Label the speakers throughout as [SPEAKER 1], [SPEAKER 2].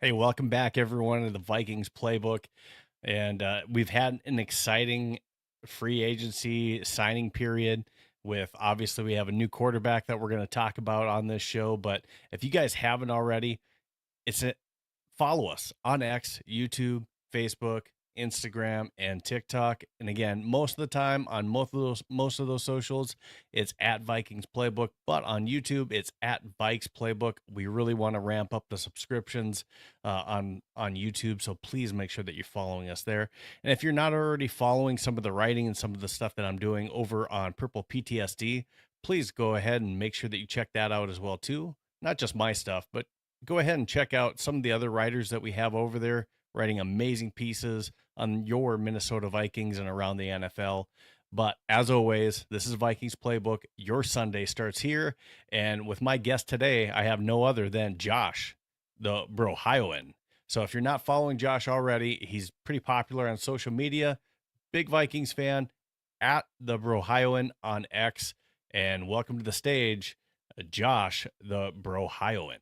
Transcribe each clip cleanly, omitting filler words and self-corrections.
[SPEAKER 1] Hey, welcome back, everyone, to the Vikings Playbook. And we've had an exciting free agency signing period with, obviously, we have a new quarterback that we're going to talk about on this show. But if you guys haven't already, follow us on X, YouTube, Facebook, Instagram, and TikTok. And again, most of the time on most of those socials, it's at Vikings Playbook. But on YouTube, it's at Vikes Playbook. We really want to ramp up the subscriptions on YouTube, so please make sure that you're following us there. And if you're not already following some of the writing and some of the stuff that I'm doing over on Purple PTSD, please go ahead and make sure that you check that out as well too. Not just my stuff, but go ahead and check out some of the other writers that we have over there writing amazing pieces on your Minnesota Vikings and around the NFL. But as always, this is Vikings Playbook. Your Sunday starts here. And with my guest today, I have no other than Josh, the Brohioan. So if you're not following Josh already, he's pretty popular on social media. Big Vikings fan, at the Brohioan on X. And welcome to the stage, Josh, the Brohioan.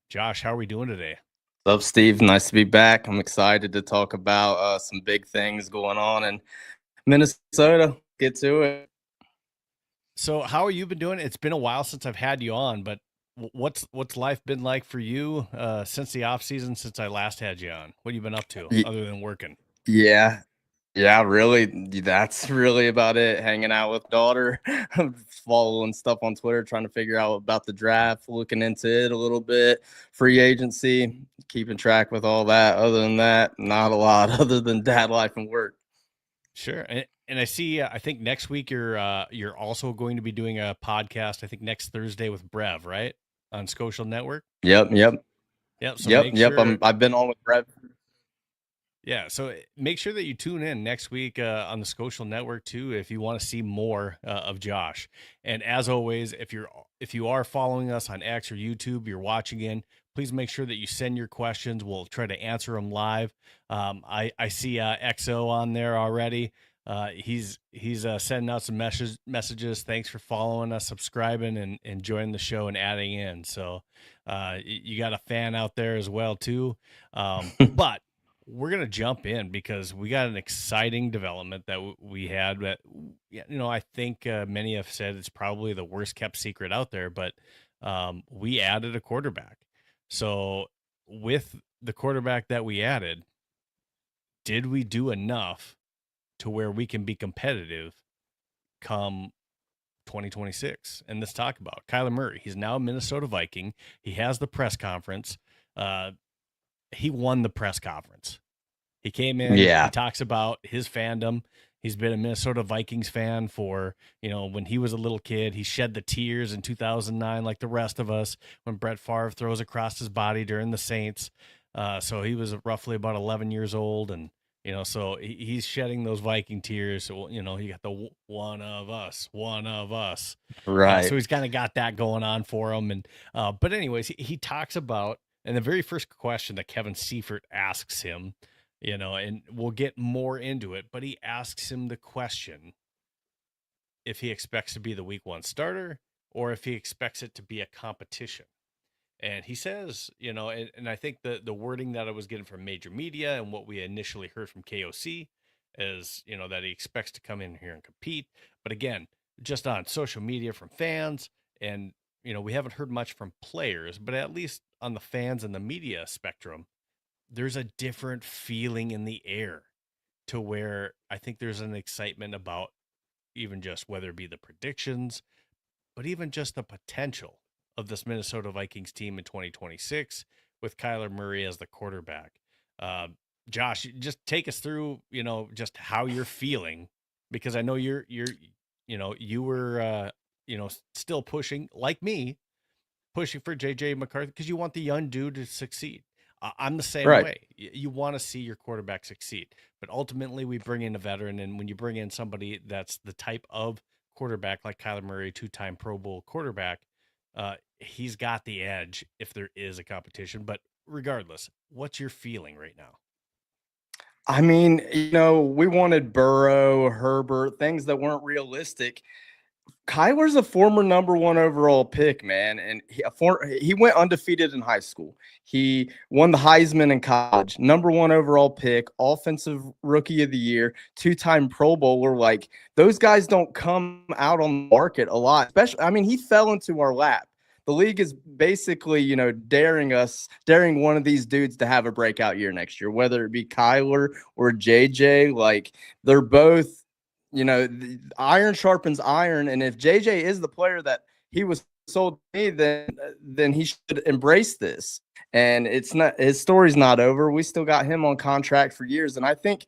[SPEAKER 1] Josh, how are we doing today?
[SPEAKER 2] What's up, Steve? Nice to be back. I'm excited to talk about some big things going on in Minnesota. Get to it.
[SPEAKER 1] So how have you been doing? It's been a while since I've had you on, but what's life been like for you since the offseason, since I last had you on? What have you been up to other than working?
[SPEAKER 2] Yeah, really. That's really about it. Hanging out with daughter, following stuff on Twitter, trying to figure out about the draft, looking into it a little bit, free agency, keeping track with all that. Other than that, not a lot other than dad life and work.
[SPEAKER 1] Sure. And I see, I think next week you're also going to be doing a podcast, I think next Thursday with Brev, right? On Social Network.
[SPEAKER 2] Yep.
[SPEAKER 1] So
[SPEAKER 2] Sure. I've been on with Brev.
[SPEAKER 1] Yeah, so make sure that you tune in next week on the Social Network too, if you want to see more of Josh. And as always, if you are following us on X or YouTube, you're watching in, please make sure that you send your questions. We'll try to answer them live. I see XO on there already. He's sending out some messages. Thanks for following us, subscribing, and joining the show and adding in. So you got a fan out there as well too. But we're going to jump in because we got an exciting development that we had that, I think many have said it's probably the worst kept secret out there, but we added a quarterback. So with the quarterback that we added, did we do enough to where we can be competitive come 2026? And let's talk about Kyler Murray. He's now a Minnesota Viking. He has the press conference. He won the press conference. He came in.
[SPEAKER 2] Yeah.
[SPEAKER 1] He talks about his fandom. He's been a Minnesota Vikings fan for, when he was a little kid. He shed the tears in 2009 like the rest of us when Brett Favre throws across his body during the Saints. So he was roughly about 11 years old. And, so he's shedding those Viking tears. So, he got the one of us.
[SPEAKER 2] Right.
[SPEAKER 1] So he's kind of got that going on for him. And but anyways, he talks about, and the very first question that Kevin Seifert asks him, and we'll get more into it, but he asks him the question if he expects to be the week 1 starter or if he expects it to be a competition. And he says, and I think the wording that I was getting from major media and what we initially heard from KOC is, that he expects to come in here and compete. But again, just on social media from fans and, we haven't heard much from players, but at least on the fans and the media spectrum, there's a different feeling in the air to where I think there's an excitement about even just whether it be the predictions, but even just the potential of this Minnesota Vikings team in 2026 with Kyler Murray as the quarterback. Josh, just take us through, just how you're feeling, because I know you were, still pushing, like me, pushing for JJ McCarthy because you want the young dude to succeed. I'm the same way. You want to see your quarterback succeed, but ultimately we bring in a veteran, and when you bring in somebody that's the type of quarterback like Kyler Murray, 2-time Pro Bowl quarterback, he's got the edge if there is a competition. But regardless, what's your feeling right now?
[SPEAKER 2] I mean, we wanted Burrow, Herbert, things that weren't realistic. Kyler's a former number one overall pick, man, and he went undefeated in high school. He won the Heisman in college, number one overall pick, offensive rookie of the year, 2-time Pro Bowler. Like, those guys don't come out on the market a lot. Especially, I mean, he fell into our lap. The league is basically, daring one of these dudes to have a breakout year next year, whether it be Kyler or JJ. Like, they're both, the iron sharpens iron. And if JJ is the player that he was sold to me, then he should embrace this. And his story's not over. We still got him on contract for years. And I think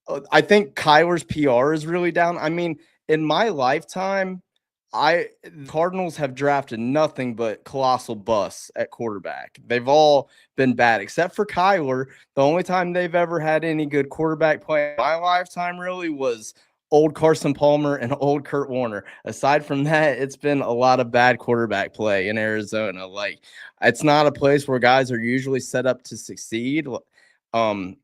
[SPEAKER 2] Kyler's PR is really down. I mean, in my lifetime, Cardinals have drafted nothing but colossal busts at quarterback. They've all been bad except for Kyler. The only time they've ever had any good quarterback play in my lifetime really was old Carson Palmer and old Kurt Warner. Aside from that, it's been a lot of bad quarterback play in Arizona. Like, it's not a place where guys are usually set up to succeed. And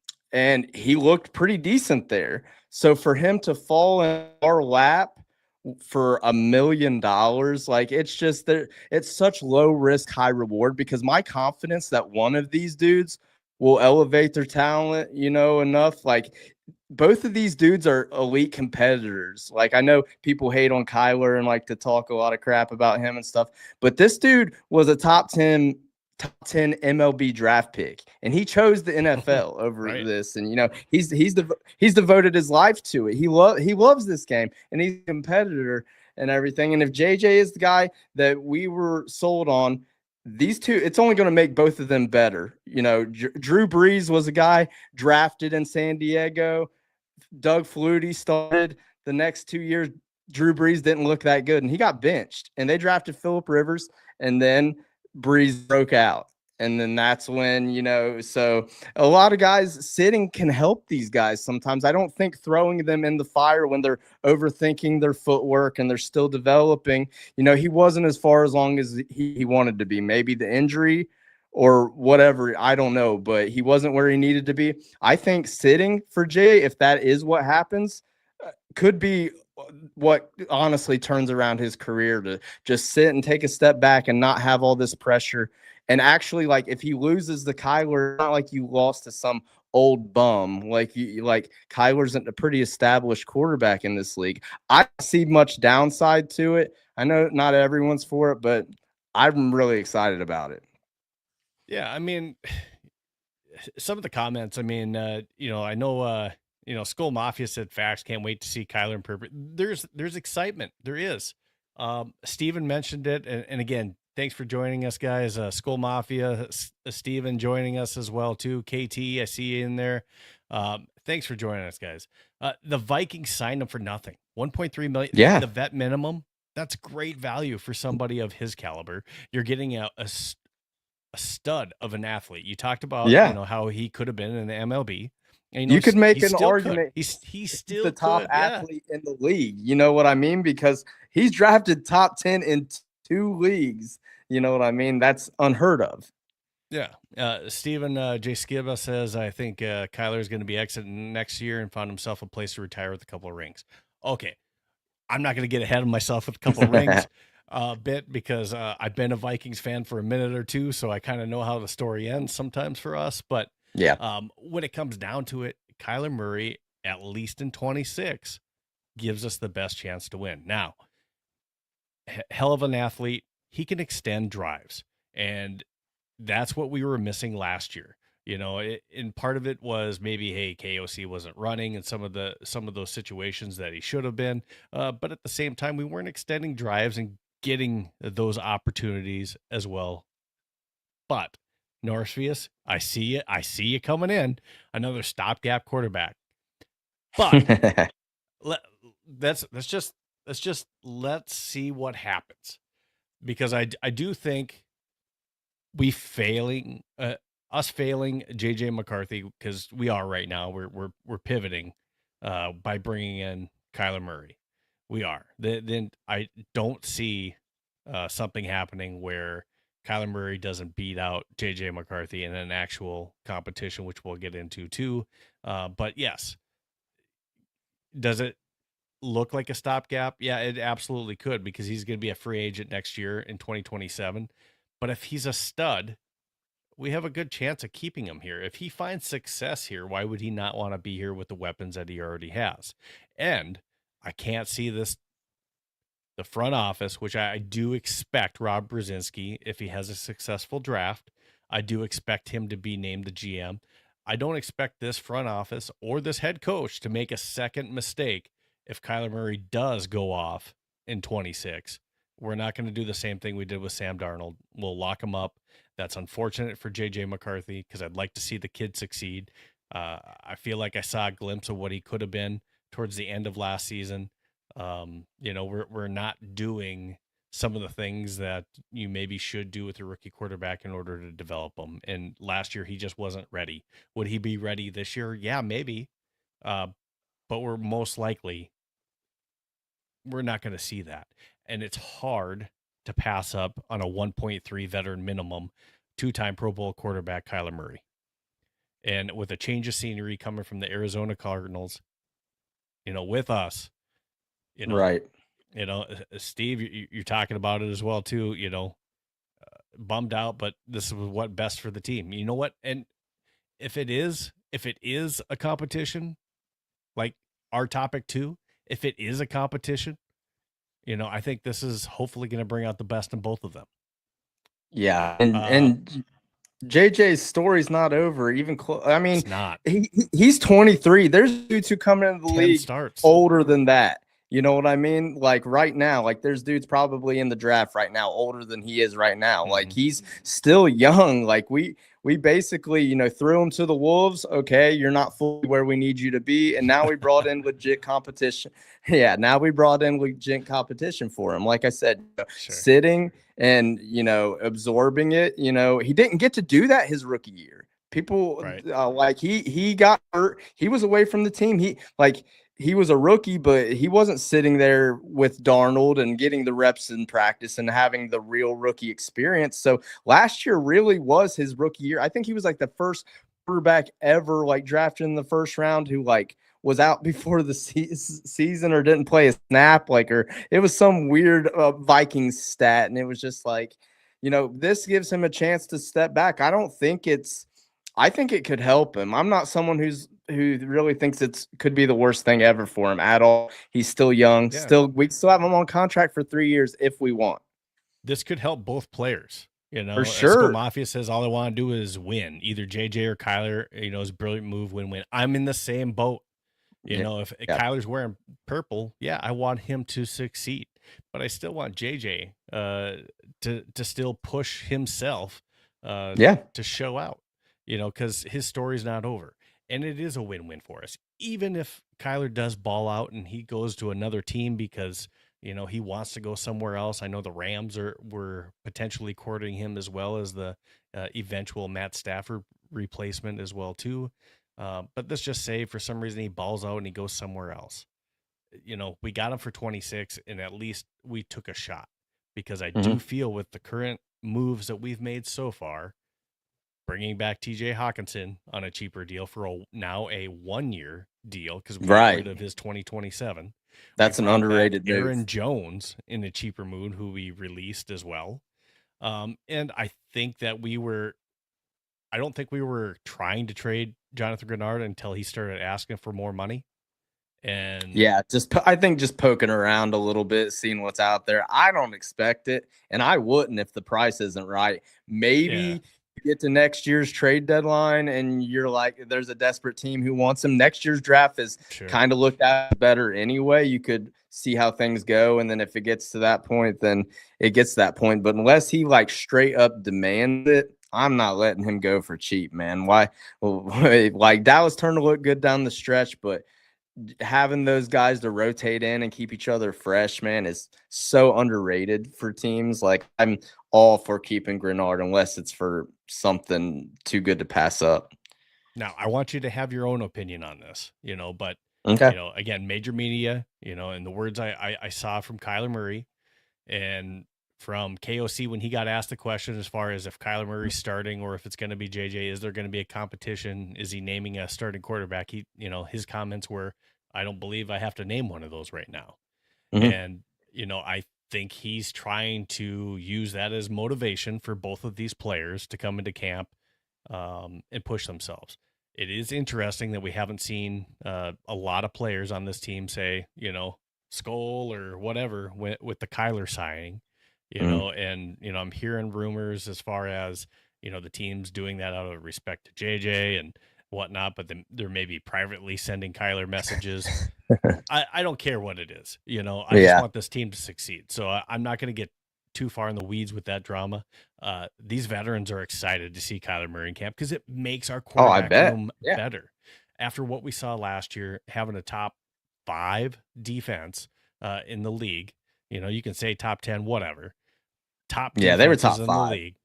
[SPEAKER 2] he looked pretty decent there. So for him to fall in our lap for $1 million, like, it's such low risk, high reward, because my confidence that one of these dudes will elevate their talent, enough. Like, both of these dudes are elite competitors. Like, I know people hate on Kyler and like to talk a lot of crap about him and stuff, but this dude was a top 10 MLB draft pick, and he chose the NFL over
[SPEAKER 1] Right.
[SPEAKER 2] this. And he's devoted his life to it. He loves this game, and he's a competitor and everything. And if JJ is the guy that we were sold on, these two, it's only going to make both of them better. Drew Brees was a guy drafted in San Diego. Doug Flutie started. The next 2 years, Drew Brees didn't look that good, and he got benched. And they drafted Phillip Rivers, and then Brees broke out. And then that's when, so a lot of guys sitting can help these guys sometimes. I don't think throwing them in the fire when they're overthinking their footwork and they're still developing. He wasn't as far along as he wanted to be. Maybe the injury or whatever, I don't know, but he wasn't where he needed to be. I think sitting for Jay, if that is what happens, could be what honestly turns around his career, to just sit and take a step back and not have all this pressure. And actually, like, if he loses the Kyler, not like you lost to some old bum. Like, Kyler's a pretty established quarterback in this league. I don't see much downside to it. I know not everyone's for it, but I'm really excited about it.
[SPEAKER 1] Yeah, I mean, some of the comments, I mean, I know, Skull Mafia said facts, can't wait to see Kyler and Purple. There's excitement. There is. Steven mentioned it. And again, thanks for joining us, guys. Skull Mafia, Steven joining us as well, too. KT, I see you in there. Thanks for joining us, guys. The Vikings signed him for nothing. 1.3 million.
[SPEAKER 2] Yeah.
[SPEAKER 1] The vet minimum. That's great value for somebody of his caliber. You're getting a stud of an athlete. You talked about, how he could have been in the MLB. And,
[SPEAKER 2] you could make an argument
[SPEAKER 1] he's still
[SPEAKER 2] the top athlete in the league. You know what I mean? Because he's drafted top 10 in 2 leagues. You know what I mean? That's unheard of.
[SPEAKER 1] Yeah. Stephen J. Skiba says, I think Kyler is going to be exiting next year and found himself a place to retire with a couple of rings. Okay. I'm not going to get ahead of myself with a couple of rings. Bit because I've been a Vikings fan for a minute or two, so I kind of know how the story ends sometimes for us. But
[SPEAKER 2] yeah,
[SPEAKER 1] when it comes down to it, Kyler Murray, at least in 26, gives us the best chance to win. Now, hell of an athlete, he can extend drives, and that's what we were missing last year. And part of it was maybe, hey, KOC wasn't running and some of those situations that he should have been. But at the same time, we weren't extending drives and getting those opportunities as well. But Norfius, I see you coming in, another stopgap quarterback. But let's see what happens, because I do think us failing JJ McCarthy, because we are right now, we're pivoting by bringing in Kyler Murray. We are. Then I don't see something happening where Kyler Murray doesn't beat out JJ McCarthy in an actual competition, which we'll get into too. But yes, does it look like a stopgap? Yeah, it absolutely could, because he's going to be a free agent next year in 2027. But if he's a stud, we have a good chance of keeping him here. If he finds success here, why would he not want to be here with the weapons that he already has? And I can't see the front office, which I do expect Rob Brzezinski, if he has a successful draft, I do expect him to be named the GM. I don't expect this front office or this head coach to make a second mistake if Kyler Murray does go off in 26. We're not going to do the same thing we did with Sam Darnold. We'll lock him up. That's unfortunate for JJ McCarthy, because I'd like to see the kid succeed. I feel like I saw a glimpse of what he could have been towards the end of last season. We're not doing some of the things that you maybe should do with a rookie quarterback in order to develop them. And last year, he just wasn't ready. Would he be ready this year? Yeah, maybe. But we're most likely, we're not going to see that. And it's hard to pass up on a 1.3 veteran minimum, 2-time Pro Bowl quarterback, Kyler Murray. And with a change of scenery coming from the Arizona Cardinals, with us,
[SPEAKER 2] Right.
[SPEAKER 1] Steve, you're talking about it as well too, bummed out, but this is what best for the team. You know what? And if it is a competition, like our topic too, if it is a competition, I think this is hopefully going to bring out the best in both of them.
[SPEAKER 2] Yeah. And JJ's story's not over. Even I mean,
[SPEAKER 1] it's not.
[SPEAKER 2] He's 23. There's dudes who come into the league
[SPEAKER 1] starts
[SPEAKER 2] older than that. You know what I mean? Like right now, like there's dudes probably in the draft right now older than he is right now. Mm-hmm. Like he's still young. Like we basically, threw him to the wolves. Okay, you're not fully where we need you to be. And now we brought in legit competition. Yeah, now we brought in legit competition for him. Like I said, sitting and, absorbing it. He didn't get to do that his rookie year. People like he got hurt. He was away from the team. He was a rookie, but he wasn't sitting there with Darnold and getting the reps in practice and having the real rookie experience. So last year really was his rookie year. I think he was like the first quarterback ever drafted in the first round who was out before the season or didn't play a snap, or it was some weird Vikings stat. And it was just this gives him a chance to step back. I think it could help him. I'm not someone who really thinks could be the worst thing ever for him at all. He's still young. Yeah. We still have him on contract for 3 years if we want.
[SPEAKER 1] This could help both players.
[SPEAKER 2] For sure.
[SPEAKER 1] Mafia says all I want to do is win. Either JJ or Kyler, his brilliant move, win-win. I'm in the same boat. If Kyler's wearing purple, I want him to succeed. But I still want JJ to still push himself to show out, because his story's not over. And it is a win-win for us. Even if Kyler does ball out and he goes to another team because, he wants to go somewhere else. I know the Rams were potentially courting him, as well as the eventual Matt Stafford replacement as well too. But let's just say for some reason he balls out and he goes somewhere else. We got him for 26, and at least we took a shot, because I do feel with the current moves that we've made so far, bringing back TJ Hawkinson on a cheaper deal for now a 1-year deal, because we got rid of his 2027.
[SPEAKER 2] That's an underrated move.
[SPEAKER 1] Aaron Jones in a cheaper move, who we released as well. And I think that I don't think we were trying to trade Jonathan Greenard until he started asking for more money. And
[SPEAKER 2] I think just poking around a little bit, seeing what's out there. I don't expect it, and I wouldn't if the price isn't right. Maybe you get to next year's trade deadline and you're like, there's a desperate team who wants him. Next year's draft is kind of looked at better anyway. You could see how things go, and then if it gets to that point, then it gets to that point. But unless he straight up demands it, I'm not letting him go for cheap, man. Why? Dallas turned to look good down the stretch, but having those guys to rotate in and keep each other fresh, man, is so underrated for teams. I'm all for keeping Greenard unless it's for something too good to pass up.
[SPEAKER 1] Now, I want you to have your own opinion on this, but
[SPEAKER 2] Okay.
[SPEAKER 1] Again, major media, and the words I saw from Kyler Murray and from KOC when he got asked the question as far as if Kyler Murray's starting or if it's going to be JJ, is there going to be a competition? Is he naming a starting quarterback? His comments were, I don't believe I have to name one of those right now.
[SPEAKER 2] Mm-hmm.
[SPEAKER 1] And, I think he's trying to use that as motivation for both of these players to come into camp and push themselves. It is interesting that we haven't seen a lot of players on this team say, Skull or whatever with the Kyler signing, and, I'm hearing rumors as far as, the team's doing that out of respect to JJ and whatnot, but then they're maybe privately sending Kyler messages. I don't care what it is, I just
[SPEAKER 2] Yeah.
[SPEAKER 1] want this team to succeed. So I'm not going to get too far in the weeds with that drama. These veterans are excited to see Kyler Murray in camp because it makes our
[SPEAKER 2] Oh, I
[SPEAKER 1] quarterback
[SPEAKER 2] bet.
[SPEAKER 1] room
[SPEAKER 2] Yeah.
[SPEAKER 1] better. After what we saw last year, having a top 5 defense in the league, you can say top 10, whatever. Top
[SPEAKER 2] Yeah, they were
[SPEAKER 1] defenses
[SPEAKER 2] top
[SPEAKER 1] in the
[SPEAKER 2] 5.
[SPEAKER 1] league.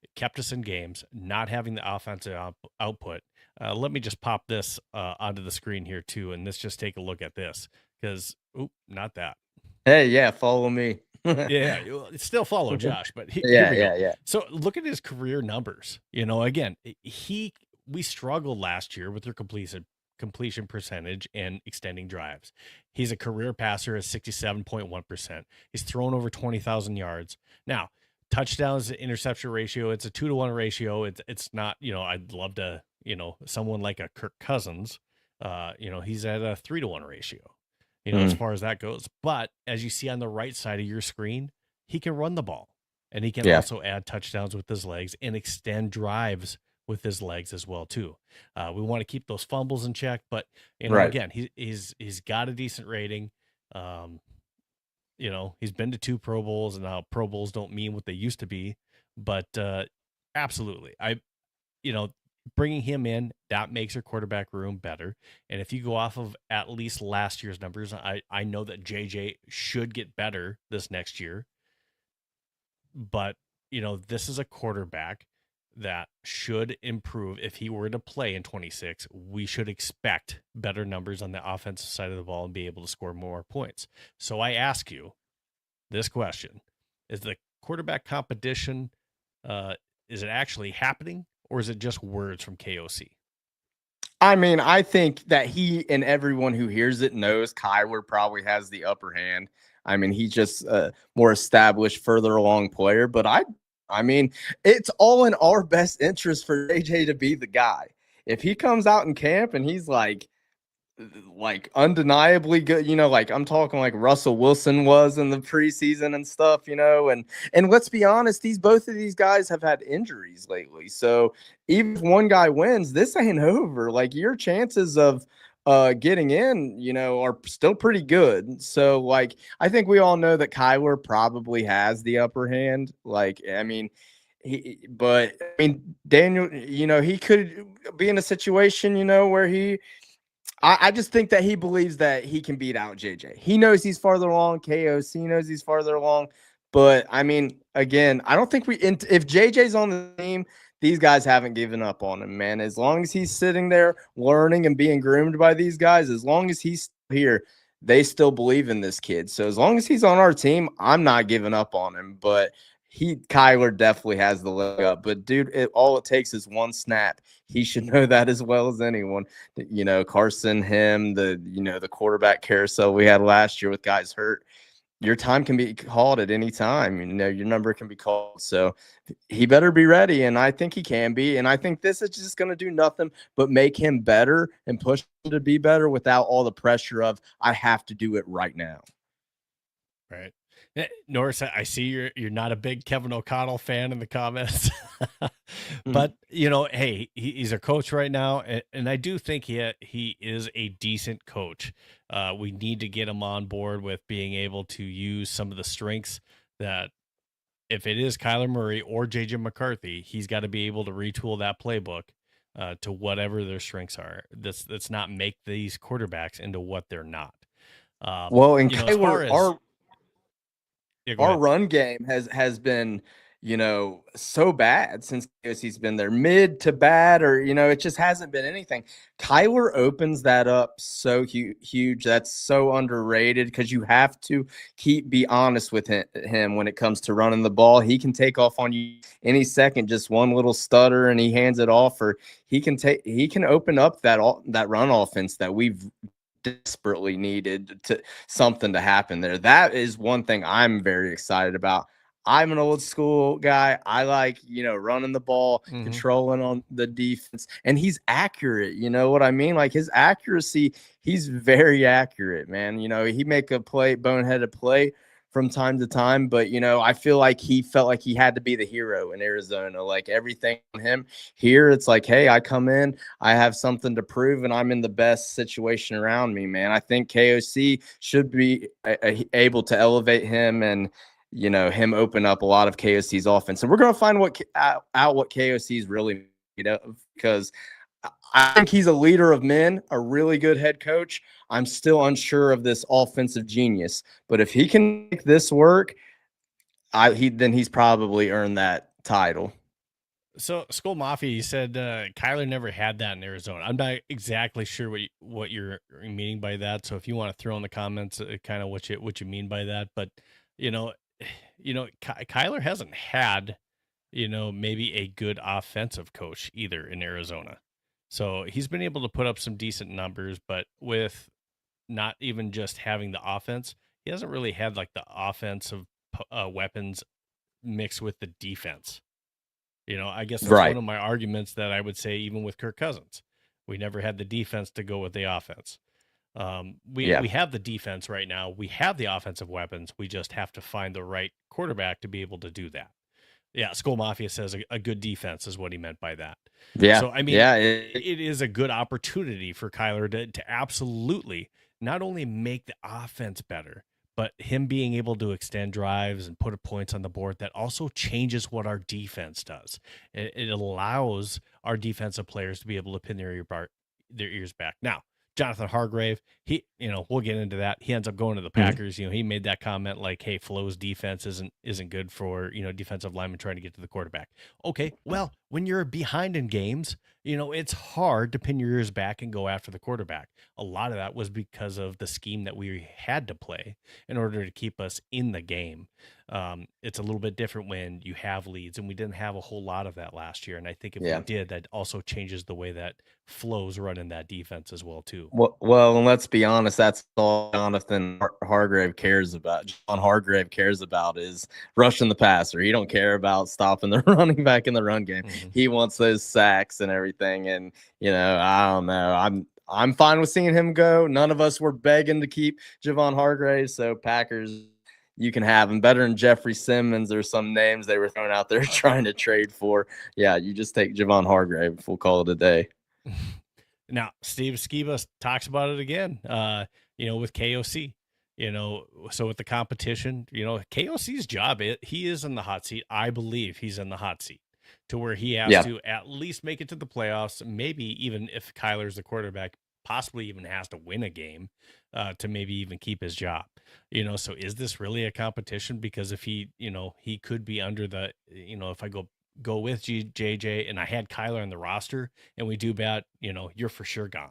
[SPEAKER 1] It kept us in games, not having the offensive output. Let me just pop this onto the screen here too, and let's just take a look at this because, not that.
[SPEAKER 2] Hey, yeah, follow me.
[SPEAKER 1] Yeah, still follow Josh, but here
[SPEAKER 2] Yeah,
[SPEAKER 1] we go.
[SPEAKER 2] yeah.
[SPEAKER 1] So look at his career numbers. Again, we struggled last year with their completion percentage and extending drives. He's a career passer at 67.1%. He's thrown over 20,000 yards. Now, touchdowns to interception ratio, it's a 2-to-1 ratio. It's not, I'd love to, someone like a Kirk Cousins, he's at a 3-to-1 ratio. As far as that goes. But as you see on the right side of your screen, he can run the ball and he can also add touchdowns with his legs and extend drives with his legs as well too. We want to keep those fumbles in check, but again, he's got a decent rating. He's been to 2 Pro Bowls, and now Pro Bowls don't mean what they used to be, but absolutely. Bringing him in, that makes your quarterback room better. And if you go off of at least last year's numbers, I know that JJ should get better this next year. But, this is a quarterback that should improve. If he were to play in 26, we should expect better numbers on the offensive side of the ball and be able to score more points. So I ask you this question. Is the quarterback competition, is it actually happening? Or is it just words from KOC?
[SPEAKER 2] I mean, I think that he and everyone who hears it knows Kyler probably has the upper hand. I mean, he's just a more established, further along player. But I mean, it's all in our best interest for AJ to be the guy. If he comes out in camp and he's like undeniably good, like I'm talking like Russell Wilson was in the preseason and stuff, and let's be honest, both of these guys have had injuries lately. So even if one guy wins, this ain't over. Like your chances of getting in, are still pretty good. So like I think we all know that Kyler probably has the upper hand. Like, I mean, Daniel, he could be in a situation, where I just think that he believes that he can beat out JJ. He knows he's farther along. KOC knows he's farther along. But, I mean, again, I don't think if JJ's on the team, these guys haven't given up on him, man. As long as he's sitting there learning and being groomed by these guys, as long as he's here, they still believe in this kid. So as long as he's on our team, I'm not giving up on him. But Kyler definitely has the leg up. But, dude, all it takes is one snap. He should know that as well as anyone. Carson, him, the quarterback carousel we had last year with guys hurt. Your time can be called at any time. Your number can be called. So he better be ready, and I think he can be. And I think this is just going to do nothing but make him better and push him to be better without all the pressure of I have to do it right now.
[SPEAKER 1] Right. Norris, I see you're not a big Kevin O'Connell fan in the comments, but hey, he's a coach right now, and I do think he is a decent coach. We need to get him on board with being able to use some of the strengths that, if it is Kyler Murray or JJ McCarthy, he's got to be able to retool that playbook to whatever their strengths are. Let's not make these quarterbacks into what they're not.
[SPEAKER 2] Well, and Kyler,
[SPEAKER 1] as
[SPEAKER 2] our run game has been, so bad since he's been there, mid to bad, or, it just hasn't been anything. Kyler opens that up so huge. That's so underrated because you have to be honest with him when it comes to running the ball. He can take off on you any second, just one little stutter and he hands it off, or he can open up that run offense that we've desperately needed something to happen there. That is one thing I'm very excited about. I'm an old school guy. I like, running the ball, controlling on the defense, and he's accurate. You know what I mean? Like his accuracy, he's very accurate, man. He make a boneheaded play from time to time, but I feel like he felt like he had to be the hero in Arizona. Like everything on him. Here, it's like, hey, I come in, I have something to prove, and I'm in the best situation around me, man. I think KOC should be able to elevate him and him open up a lot of KOC's offense. And we're going to find out what KOC's really made of, because I think he's a leader of men, a really good head coach. I'm still unsure of this offensive genius, but if he can make this work, then he's probably earned that title.
[SPEAKER 1] So Skull Mafia, you said Kyler never had that in Arizona. I'm not exactly sure what you're meaning by that. So if you want to throw in the comments, kind of what you mean by that, but Kyler hasn't had, maybe a good offensive coach either in Arizona. So he's been able to put up some decent numbers, but with not even just having the offense, he hasn't really had like the offensive weapons mixed with the defense. I guess that's one of my arguments that I would say, even with Kirk Cousins, we never had the defense to go with the offense. We have the defense right now. We have the offensive weapons. We just have to find the right quarterback to be able to do that. Yeah, Skull Mafia says a good defense is what he meant by that.
[SPEAKER 2] Yeah.
[SPEAKER 1] So, I mean, it is a good opportunity for Kyler to absolutely not only make the offense better, but him being able to extend drives and put points on the board, that also changes what our defense does. It allows our defensive players to be able to pin their ears back. Now, Jonathan Hargrave, we'll get into that. He ends up going to the Packers. He made that comment like, hey, Flo's defense isn't good for, defensive linemen trying to get to the quarterback. Okay, well, when you're behind in games, it's hard to pin your ears back and go after the quarterback. A lot of that was because of the scheme that we had to play in order to keep us in the game. It's a little bit different when you have leads, and we didn't have a whole lot of that last year. And I think if we did, that also changes the way that Flo's running that defense as well, too.
[SPEAKER 2] Well, and let's be honest, that's all Jonathan Hargrave cares about. John Hargrave cares about is rushing the passer. He don't care about stopping the running back in the run game. He wants those sacks and everything. And, I don't know. I'm fine with seeing him go. None of us were begging to keep Javon Hargrave. So Packers, you can have him. Better than Jeffrey Simmons or some names they were throwing out there trying to trade for. Yeah, you just take Javon Hargrave. We'll call it a day.
[SPEAKER 1] Now, Steve Skiba talks about it again, with KOC, so with the competition, KOC's job, he is in the hot seat. I believe he's in the hot seat to where he has to at least make it to the playoffs. Maybe even if Kyler's the quarterback, possibly even has to win a game to maybe even keep his job. So is this really a competition? Because if he could be under the, if I go with JJ and I had Kyler on the roster and we do bad, you're for sure gone,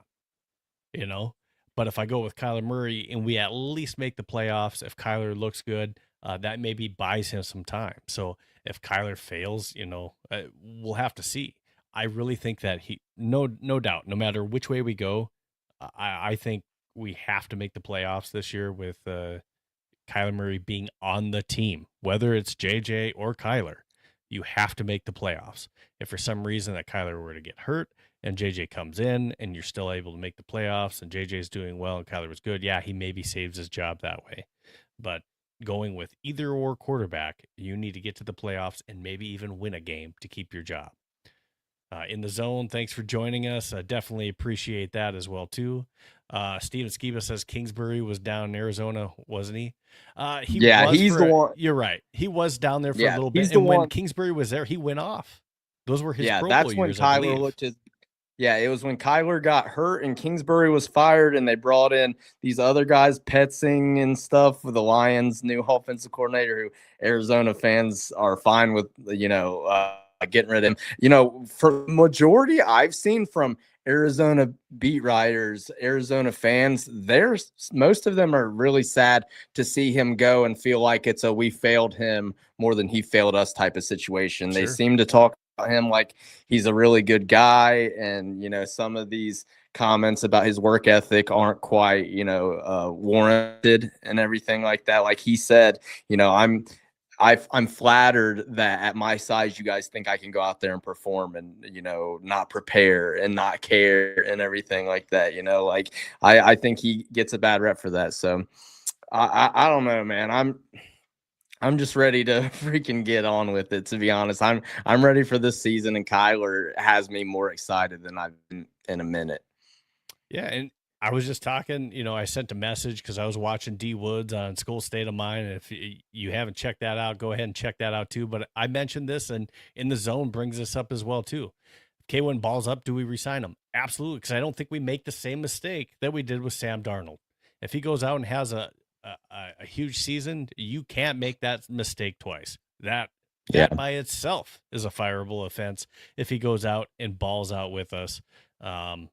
[SPEAKER 1] but if I go with Kyler Murray and we at least make the playoffs, if Kyler looks good, that maybe buys him some time. So if Kyler fails, we'll have to see. I really think that no doubt, no matter which way we go, I think we have to make the playoffs this year with Kyler Murray being on the team, whether it's JJ or Kyler. You have to make the playoffs. If for some reason that Kyler were to get hurt and JJ comes in and you're still able to make the playoffs and JJ's doing well and Kyler was good, yeah, he maybe saves his job that way. But going with either or quarterback, you need to get to the playoffs and maybe even win a game to keep your job. In the zone, thanks for joining us. Definitely appreciate that as well, too. Steven Skiba says Kingsbury was down in Arizona, wasn't he?
[SPEAKER 2] He's the one.
[SPEAKER 1] You're right. He was down there for a little bit. And when Kingsbury was there, he went off. Those were his Pro Bowl
[SPEAKER 2] that's when
[SPEAKER 1] years,
[SPEAKER 2] Kyler looked his. Yeah, it was when Kyler got hurt and Kingsbury was fired, and they brought in these other guys, Petzing and stuff, with the Lions' new offensive coordinator, who Arizona fans are fine with, getting rid of him. For majority I've seen from Arizona beat writers, Arizona fans, there's most of them are really sad to see him go and feel like it's a we failed him more than he failed us type of situation. They
[SPEAKER 1] Sure.
[SPEAKER 2] seem to talk about him like he's a really good guy, and some of these comments about his work ethic aren't quite warranted and everything like that. Like he said, I'm flattered that at my size, you guys think I can go out there and perform and, not prepare and not care and everything like that. Like I think he gets a bad rep for that. So I don't know, man. I'm just ready to freaking get on with it. To be honest, I'm ready for this season, and Kyler has me more excited than I've been in a minute.
[SPEAKER 1] Yeah, and I was just talking, I sent a message because I was watching D Woods on School State of Mind. And if you haven't checked that out, go ahead and check that out too. But I mentioned this, and In the Zone brings this up as well too. K1 balls up, do we resign him? Absolutely, because I don't think we make the same mistake that we did with Sam Darnold. If he goes out and has a huge season, you can't make that mistake twice. That by itself is a fireable offense if he goes out and balls out with us. And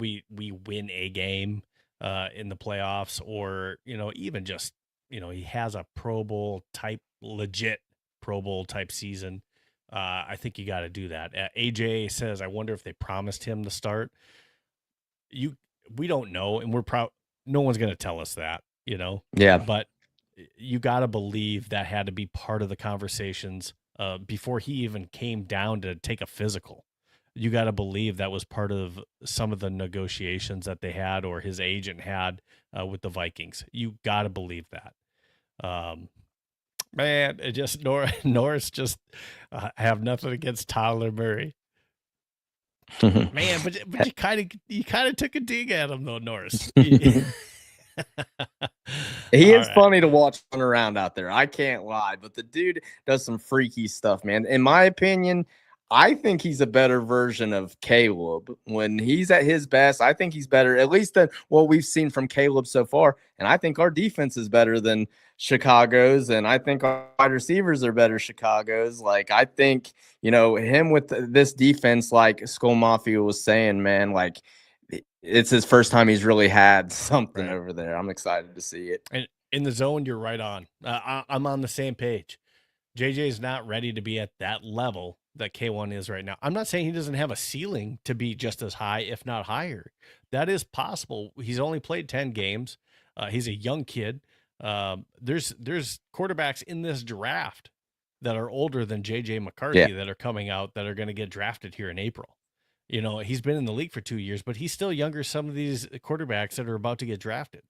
[SPEAKER 1] we win a game in the playoffs, or even just he has a Pro Bowl type, legit Pro Bowl type season. I think you got to do that. AJ says, I wonder if they promised him the start. We don't know, and no one's going to tell us that,
[SPEAKER 2] Yeah.
[SPEAKER 1] But you got to believe that had to be part of the conversations before he even came down to take a physical. You got to believe that was part of some of the negotiations that they had, or his agent had with the Vikings. You got to believe that. Man, it just Norris just I have nothing against Tyler Murray. Man, but you kind of took a dig at him though, Norris.
[SPEAKER 2] He is funny to watch run around out there. I can't lie, but the dude does some freaky stuff, man. In my opinion, I think he's a better version of Caleb. When he's at his best, I think he's better, at least than what we've seen from Caleb so far. And I think our defense is better than Chicago's, and I think our wide receivers are better Chicago's. Like, I think, him with this defense, like Skull Mafia was saying, man, like, it's his first time he's really had something over there. I'm excited to see it.
[SPEAKER 1] And In the Zone, you're right on. I'm on the same page. JJ is not ready to be at that level that K1 is right now. I'm not saying he doesn't have a ceiling to be just as high, if not higher. That is possible. He's only played 10 games. He's a young kid. There's quarterbacks in this draft that are older than JJ McCarthy that are coming out that are going to get drafted here in April. He's been in the league for 2 years, but he's still younger. Some of these quarterbacks that are about to get drafted.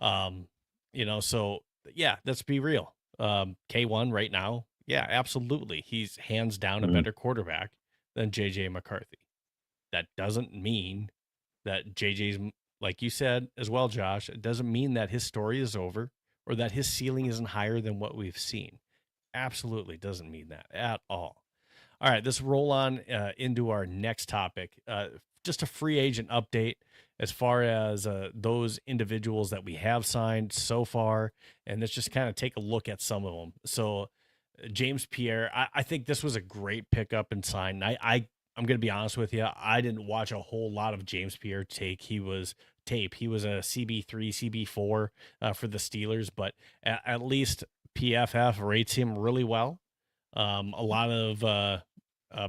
[SPEAKER 1] So yeah, let's be real. K1 right now, yeah, absolutely. He's hands down a better quarterback than JJ McCarthy. That doesn't mean that JJ's, like you said as well, Josh, it doesn't mean that his story is over or that his ceiling isn't higher than what we've seen. Absolutely doesn't mean that at all. All right, let's roll on into our next topic. Just a free agent update as far as those individuals that we have signed so far. And let's just kind of take a look at some of them. So James Pierre, I think this was a great pickup and sign. I'm going to be honest with you. I didn't watch a whole lot of James Pierre tape. He was a CB3, CB4 for the Steelers, but at least PFF rates him really well. A lot of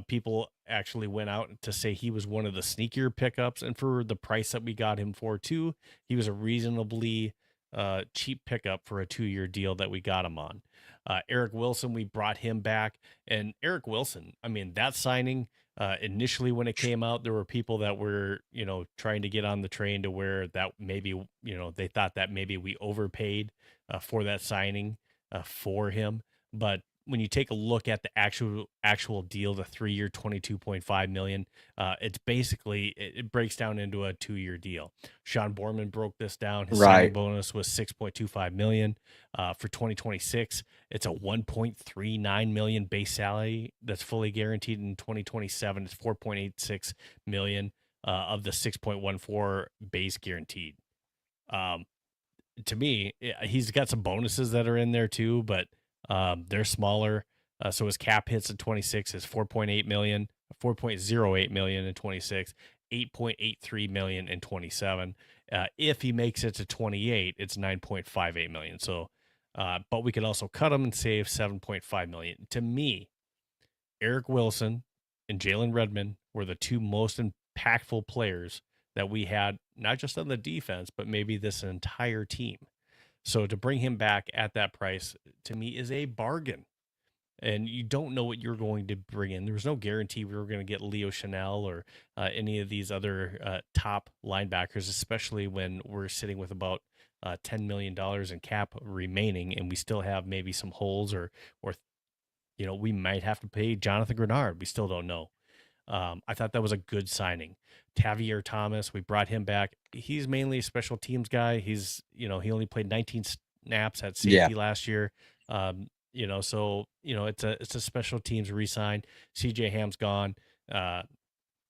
[SPEAKER 1] people actually went out to say he was one of the sneakier pickups, and for the price that we got him for too, he was a reasonably cheap pickup for a 2-year deal that we got him on. Eric Wilson, we brought him back, and Eric Wilson, I mean, that signing initially when it came out, there were people that were, trying to get on the train to where that maybe, they thought that maybe we overpaid for that signing for him. But when you take a look at the actual deal, the 3-year, $22.5 million, it's basically it breaks down into a 2-year deal. Sean Borman broke this down. His signing
[SPEAKER 2] Right.
[SPEAKER 1] bonus was $6.25 million. For 2026, it's a $1.39 million base salary that's fully guaranteed. In 2027, it's $4.86 million of the $6.14 base guaranteed. To me, he's got some bonuses that are in there too, but they're smaller. So his cap hits in 26 is 4.8 million, 4.08 million in 26, 8.83 million in 27. If he makes it to 28, it's 9.58 million. So, but we could also cut him and save 7.5 million. To me, Eric Wilson and Jalen Redmond were the two most impactful players that we had, not just on the defense, but maybe this entire team. So to bring him back at that price, to me, is a bargain. And you don't know what you're going to bring in. There was no guarantee we were going to get Leo Chanel or any of these other top linebackers, especially when we're sitting with about $10 million in cap remaining, and we still have maybe some holes, or we might have to pay Jonathan Greenard. We still don't know. I thought that was a good signing. Tavier Thomas, we brought him back. He's mainly a special teams guy. He's, he only played 19 snaps at safety last year. So it's a special teams re-sign. CJ Ham's gone.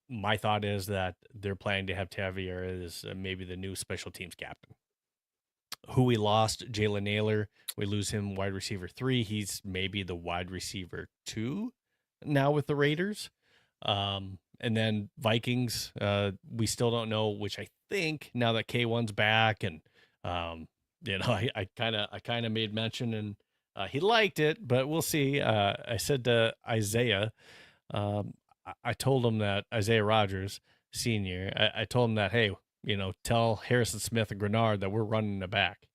[SPEAKER 1] My thought is that they're planning to have Tavier as maybe the new special teams captain. Who we lost, Jalen Naylor. We lose him wide receiver 3. He's maybe the wide receiver 2 now with the Raiders. And then Vikings, we still don't know, which I think now that K1's back, and I kind of made mention, and he liked it, but we'll see. I said to Isaiah, I told him that Isaiah Rodgers Sr., I told him that, hey, tell Harrison Smith and Greenard that we're running the back.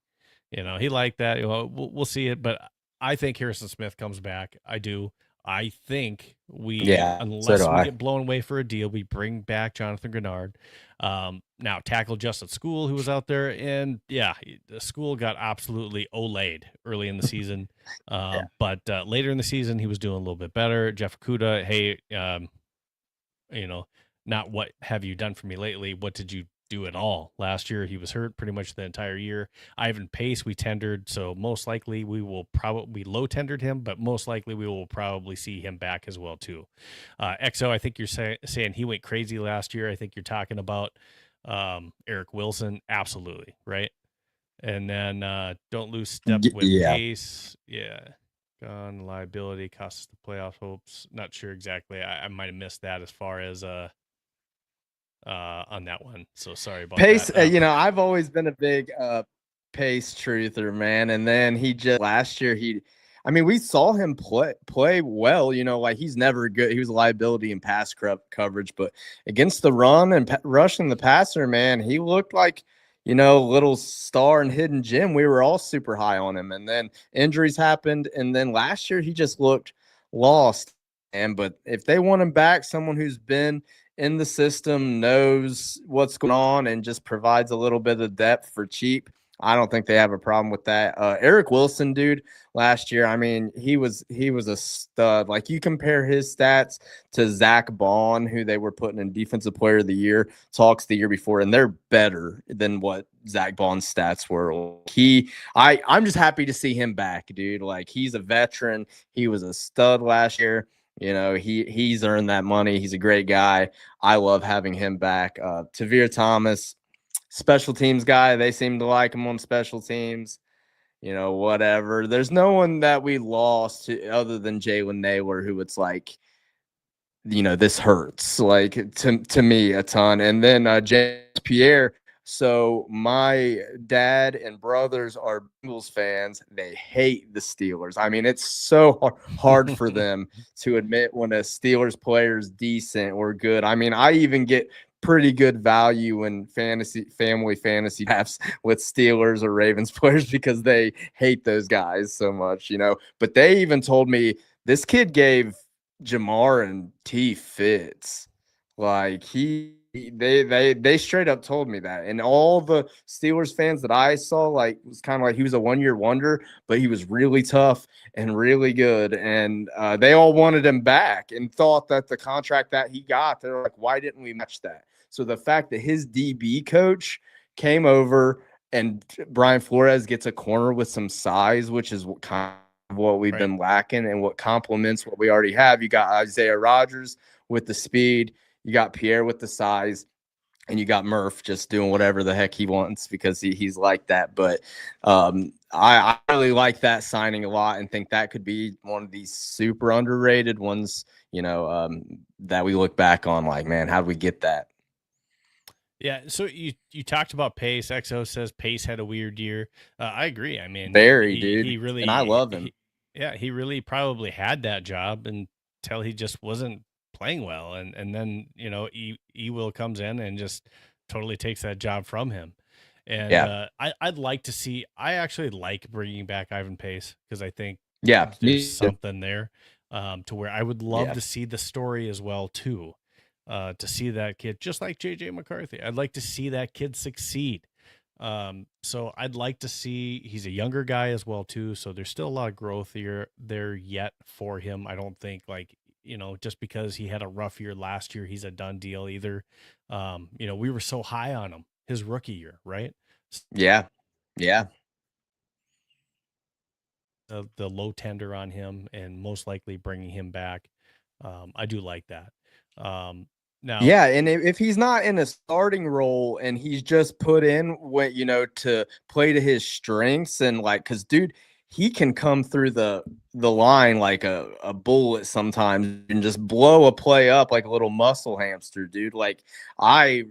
[SPEAKER 1] He liked that. We'll see it, but I think Harrison Smith comes back. I do. I think unless we get blown away for a deal, we bring back Jonathan Greenard. Now tackle Justin School, who was out there, and the School got absolutely olayed early in the season. But later in the season, he was doing a little bit better. Jeff Okudah, hey, not what have you done for me lately? What did you do at all? Last year, he was hurt pretty much the entire year. Ivan Pace, we tendered, so most likely we will probably low tendered him, but most likely we will probably see him back as well too. XO, I think you're saying he went crazy last year. I think you're talking about Eric Wilson. Absolutely, right? And then don't lose step with Pace. Yeah. Gone, liability, costs the playoff hopes. Not sure exactly. I might have missed that as far as on that one. So sorry about
[SPEAKER 2] Pace.
[SPEAKER 1] that.
[SPEAKER 2] I've always been a big Pace truther, man. And then he just last year we saw him play well. Like he's never good. He was a liability in pass coverage, but against the run and rushing the passer, man, he looked like little star and hidden gem. We were all super high on him, and then injuries happened, and then last year he just looked lost. But if they want him back, someone who's been in the system, knows what's going on, and just provides a little bit of depth for cheap, I don't think they have a problem with that. Eric Wilson, dude, last year, he was a stud. Like, you compare his stats to Zach Bond, who they were putting in Defensive Player of the Year talks the year before, and they're better than what Zach Bond's stats were. I'm just happy to see him back, dude. Like, he's a veteran. He was a stud last year. He's earned that money. He's a great guy. I love having him back. Tavier Thomas, special teams guy. They seem to like him on special teams. Whatever. There's no one that we lost other than Jalen Naylor, who it's like, this hurts, like, to me a ton. And then James Pierre. So my dad and brothers are Bengals fans. They hate the Steelers. It's so hard for them to admit when a Steelers player is decent or good. I even get pretty good value in family fantasy drafts with Steelers or Ravens players because they hate those guys so much, But they even told me this kid gave Jamar and T fits. Like, he They straight up told me that, and all the Steelers fans that I saw, like, was kind of like he was a 1-year wonder, but he was really tough and really good, and they all wanted him back and thought that the contract that he got, they're like, why didn't we match that? So the fact that his DB coach came over and Brian Flores gets a corner with some size, which is kind of what we've been lacking and what complements what we already have. You got Isaiah Rodgers with the speed. You got Pierre with the size, and you got Murph just doing whatever the heck he wants because he's like that. But I really like that signing a lot and think that could be one of these super underrated ones, that we look back on like, man, how did we get that?
[SPEAKER 1] Yeah, so you talked about Pace. XO says Pace had a weird year. I agree. I mean,
[SPEAKER 2] Very,
[SPEAKER 1] he
[SPEAKER 2] dude.
[SPEAKER 1] really,
[SPEAKER 2] And I love him.
[SPEAKER 1] he really probably had that job until he just wasn't playing well, and then E Will comes in and just totally takes that job from him. And
[SPEAKER 2] Yeah.
[SPEAKER 1] I'd like to see. I actually like bringing back Ivan Pace because I think
[SPEAKER 2] Yeah.
[SPEAKER 1] there's something there, to where I would love
[SPEAKER 2] Yeah.
[SPEAKER 1] to see the story as well too. To see that kid, just like JJ McCarthy, I'd like to see that kid succeed. So I'd like to see, he's a younger guy as well too. So there's still a lot of growth there yet for him. I don't think just because he had a rough year last year, he's a done deal either. We were so high on him his rookie year, right?
[SPEAKER 2] Yeah. Yeah.
[SPEAKER 1] The low tender on him and most likely bringing him back. I do like that. Now,
[SPEAKER 2] yeah, and if he's not in a starting role and he's just put in to play to his strengths and like, because dude, he can come through the line like a bullet sometimes and just blow a play up like a little muscle hamster, dude. Like I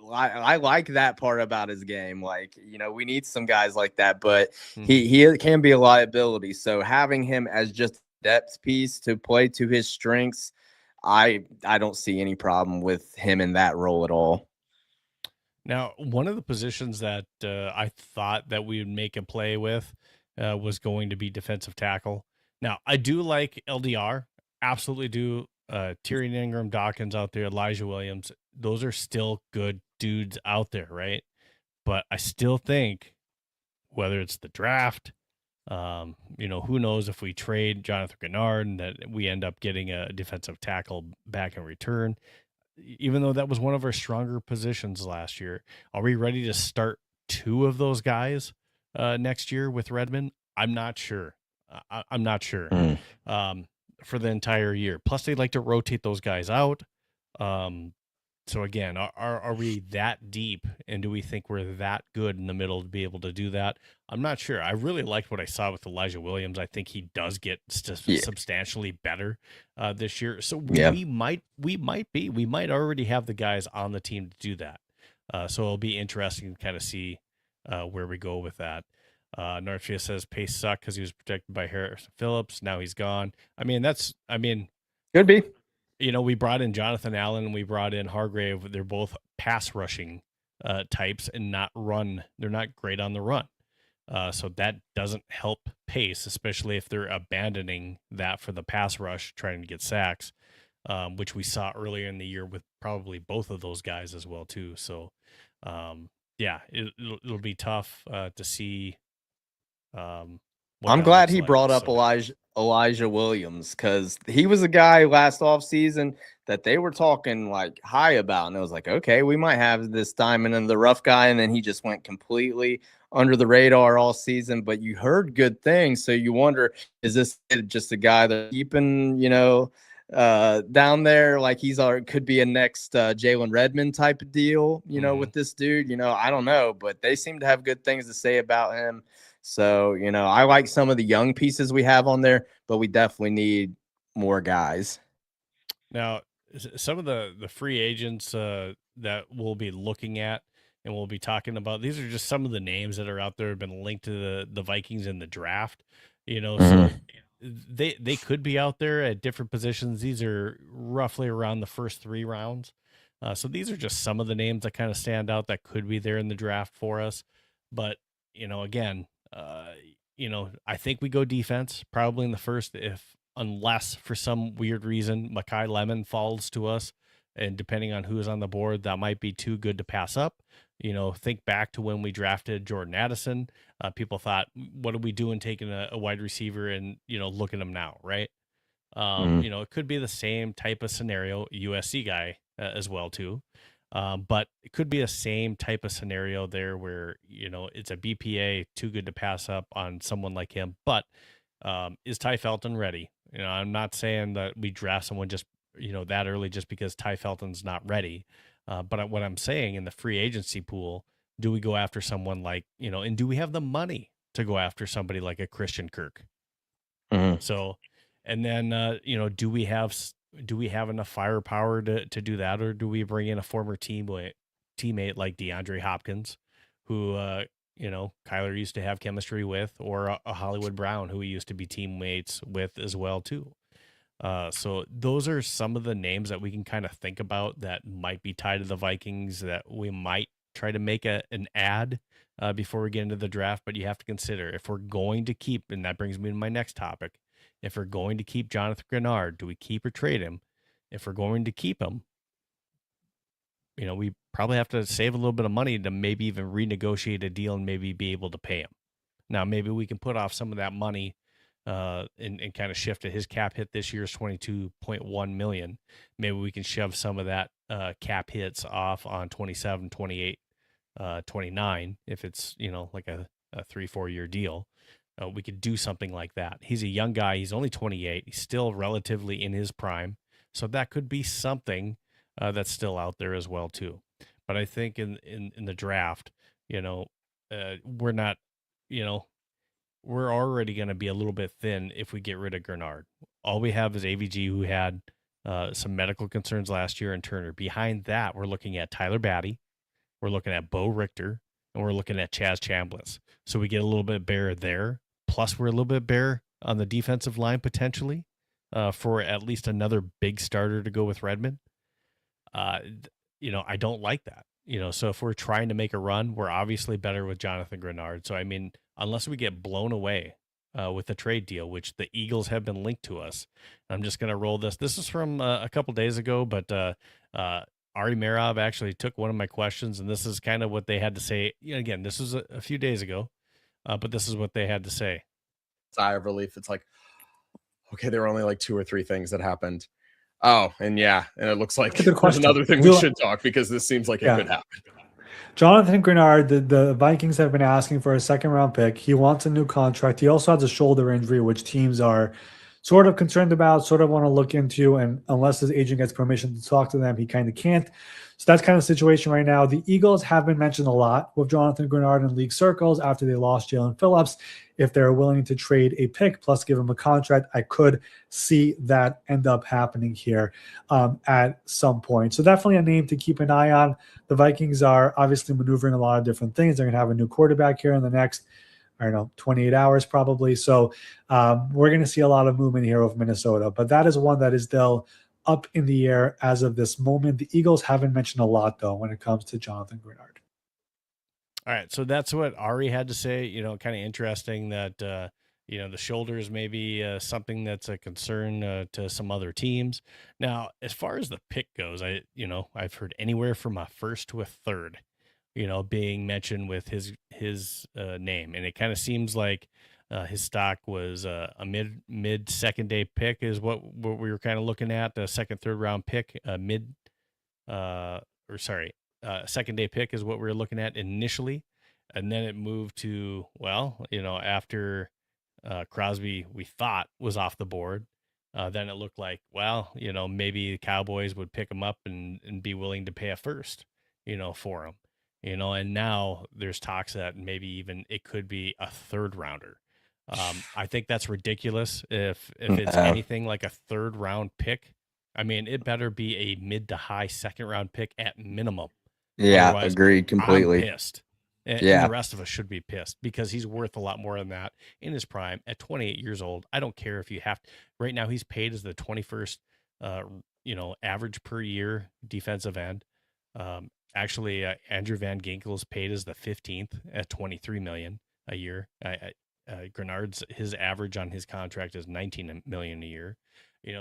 [SPEAKER 2] like that part about his game. Like, we need some guys like that, but he can be a liability. So having him as just depth piece to play to his strengths, I don't see any problem with him in that role at all.
[SPEAKER 1] Now, one of the positions that I thought that we would make a play with was going to be defensive tackle. Now, I do like LDR, absolutely do. Tyrion Ingram, Dawkins out there, Elijah Williams, those are still good dudes out there, right? But I still think whether it's the draft, who knows if we trade Jonathan Greenard and that we end up getting a defensive tackle back in return, even though that was one of our stronger positions last year. Are we ready to start two of those guys next year with Redmond? I'm not sure. I'm not sure for the entire year. Plus, they like to rotate those guys out. So again, are we that deep, and do we think we're that good in the middle to be able to do that? I'm not sure. I really liked what I saw with Elijah Williams. I think he does get substantially better this year. So we might already have the guys on the team to do that. So it'll be interesting to kind of see where we go with that. Northfield says Pace sucked because he was protected by Harrison Phillips. Now he's gone.
[SPEAKER 2] Could be.
[SPEAKER 1] We brought in Jonathan Allen, we brought in Hargrave. They're both pass rushing types and not run. They're not great on the run. So that doesn't help Pace, especially if they're abandoning that for the pass rush, trying to get sacks, which we saw earlier in the year with probably both of those guys as well too. So, it'll be tough to see.
[SPEAKER 2] I'm glad he brought up Elijah Williams because he was a guy last offseason that they were talking like high about. And it was like, okay, we might have this diamond in the rough guy. And then he just went completely under the radar all season. But you heard good things. So you wonder, is this just a guy that's keeping, down there like could be a next Jalen Redmond type of deal, with this dude? I don't know. But they seem to have good things to say about him. So, I like some of the young pieces we have on there, but we definitely need more guys.
[SPEAKER 1] Now, some of the free agents that we'll be looking at and we'll be talking about, these are just some of the names that are out there have been linked to the Vikings in the draft, so they could be out there at different positions. These are roughly around the first 3 rounds. So these are just some of the names that kind of stand out that could be there in the draft for us. But, again, I think we go defense probably in the first, unless for some weird reason Makai Lemon falls to us and depending on who's on the board, that might be too good to pass up. Think back to when we drafted Jordan Addison. People thought, what are we doing taking a wide receiver, and look at him now, right?
[SPEAKER 2] Mhm.
[SPEAKER 1] It could be the same type of scenario, USC guy as well too. But it could be the same type of scenario there where, it's a BPA too good to pass up on someone like him. But is Ty Felton ready? I'm not saying that we draft someone just, that early just because Ty Felton's not ready. But what I'm saying, in the free agency pool, do we go after someone like, and do we have the money to go after somebody like a Christian Kirk?
[SPEAKER 2] Mhm.
[SPEAKER 1] So, and then do we have enough firepower to do that, or do we bring in a former teammate like DeAndre Hopkins, who Kyler used to have chemistry with, or a Hollywood Brown who he used to be teammates with as well too. So those are some of the names that we can kind of think about that might be tied to the Vikings that we might try to make an ad before we get into the draft. But you have to consider, if we're going to keep, and that brings me to my next topic, if we're going to keep Jonathan Greenard, do we keep or trade him? If we're going to keep him, we probably have to save a little bit of money to maybe even renegotiate a deal and maybe be able to pay him. Now, maybe we can put off some of that money and kind of shift it. His cap hit this year is 22.1 million. Maybe we can shove some of that cap hits off on 27, 28, 29, if it's, like a 3-4 year deal. We could do something like that. He's a young guy. He's only 28. He's still relatively in his prime. So that could be something that's still out there as well too. But I think in the draft, we're not, you know, we're already going to be a little bit thin if we get rid of Gernard. All we have is AVG, who had some medical concerns last year, and Turner. Behind that, we're looking at Tyler Batty, we're looking at Bo Richter, and we're looking at Chaz Chambliss. So we get a little bit bare there. Plus, we're a little bit bare on the defensive line potentially for at least another big starter to go with Redmond. Uh, I don't like that. So if we're trying to make a run, we're obviously better with Jonathan Greenard. So, I mean, unless we get blown away with the trade deal, which the Eagles have been linked to us, I'm just going to roll this. This is from a couple days ago, but Ari Merov actually took one of my questions, and this is kind of what they had to say. Again, this was a few days ago, but this is what they had to say.
[SPEAKER 3] Sigh of relief. It's like, okay, there were only like 2 or 3 things that happened. Oh, and it looks like there's another thing we should talk, because this seems like it could happen.
[SPEAKER 4] Jonathan Greenard, the Vikings have been asking for a second-round pick. He wants a new contract. He also has a shoulder injury, which teams are sort of concerned about, sort of want to look into, and unless his agent gets permission to talk to them, he kind of can't. So that's kind of the situation right now. The Eagles have been mentioned a lot with Jonathan Greenard in league circles after they lost Jalen Phillips. If they're willing to trade a pick plus give him a contract, I could see that end up happening here at some point. So definitely a name to keep an eye on. The Vikings are obviously maneuvering a lot of different things. They're going to have a new quarterback here in the next, 28 hours probably. So we're going to see a lot of movement here with Minnesota. But that is one that is still up in the air as of this moment. The Eagles haven't mentioned a lot, though, when it comes to Jonathan Greenard.
[SPEAKER 1] All right, so that's what Ari had to say. Kind of interesting that the shoulders may be something that's a concern to some other teams. Now, as far as the pick goes, I've heard anywhere from a first to a third, being mentioned with his name, and it kind of seems like his stock was a mid second day pick is what we were kind of looking at, the second, third round pick, second day pick is what we were looking at initially. And then it moved to, after Crosby, we thought, was off the board. Then it looked like, maybe the Cowboys would pick him up and be willing to pay a first, for him, and now there's talks that maybe even it could be a third rounder. I think that's ridiculous. If it's anything like a third round pick, I mean, it better be a mid to high second round pick at minimum.
[SPEAKER 2] Yeah,
[SPEAKER 1] Otherwise,
[SPEAKER 2] agreed completely.
[SPEAKER 1] I'm pissed. And the rest of us should be pissed because he's worth a lot more than that in his prime at 28 years old. I don't care if you have to. Right now, he's paid as the 21st, average per year defensive end. Actually, Andrew Van Ginkel is paid as the 15th at $23 million a year. Grenard's his average on his contract is $19 million a year.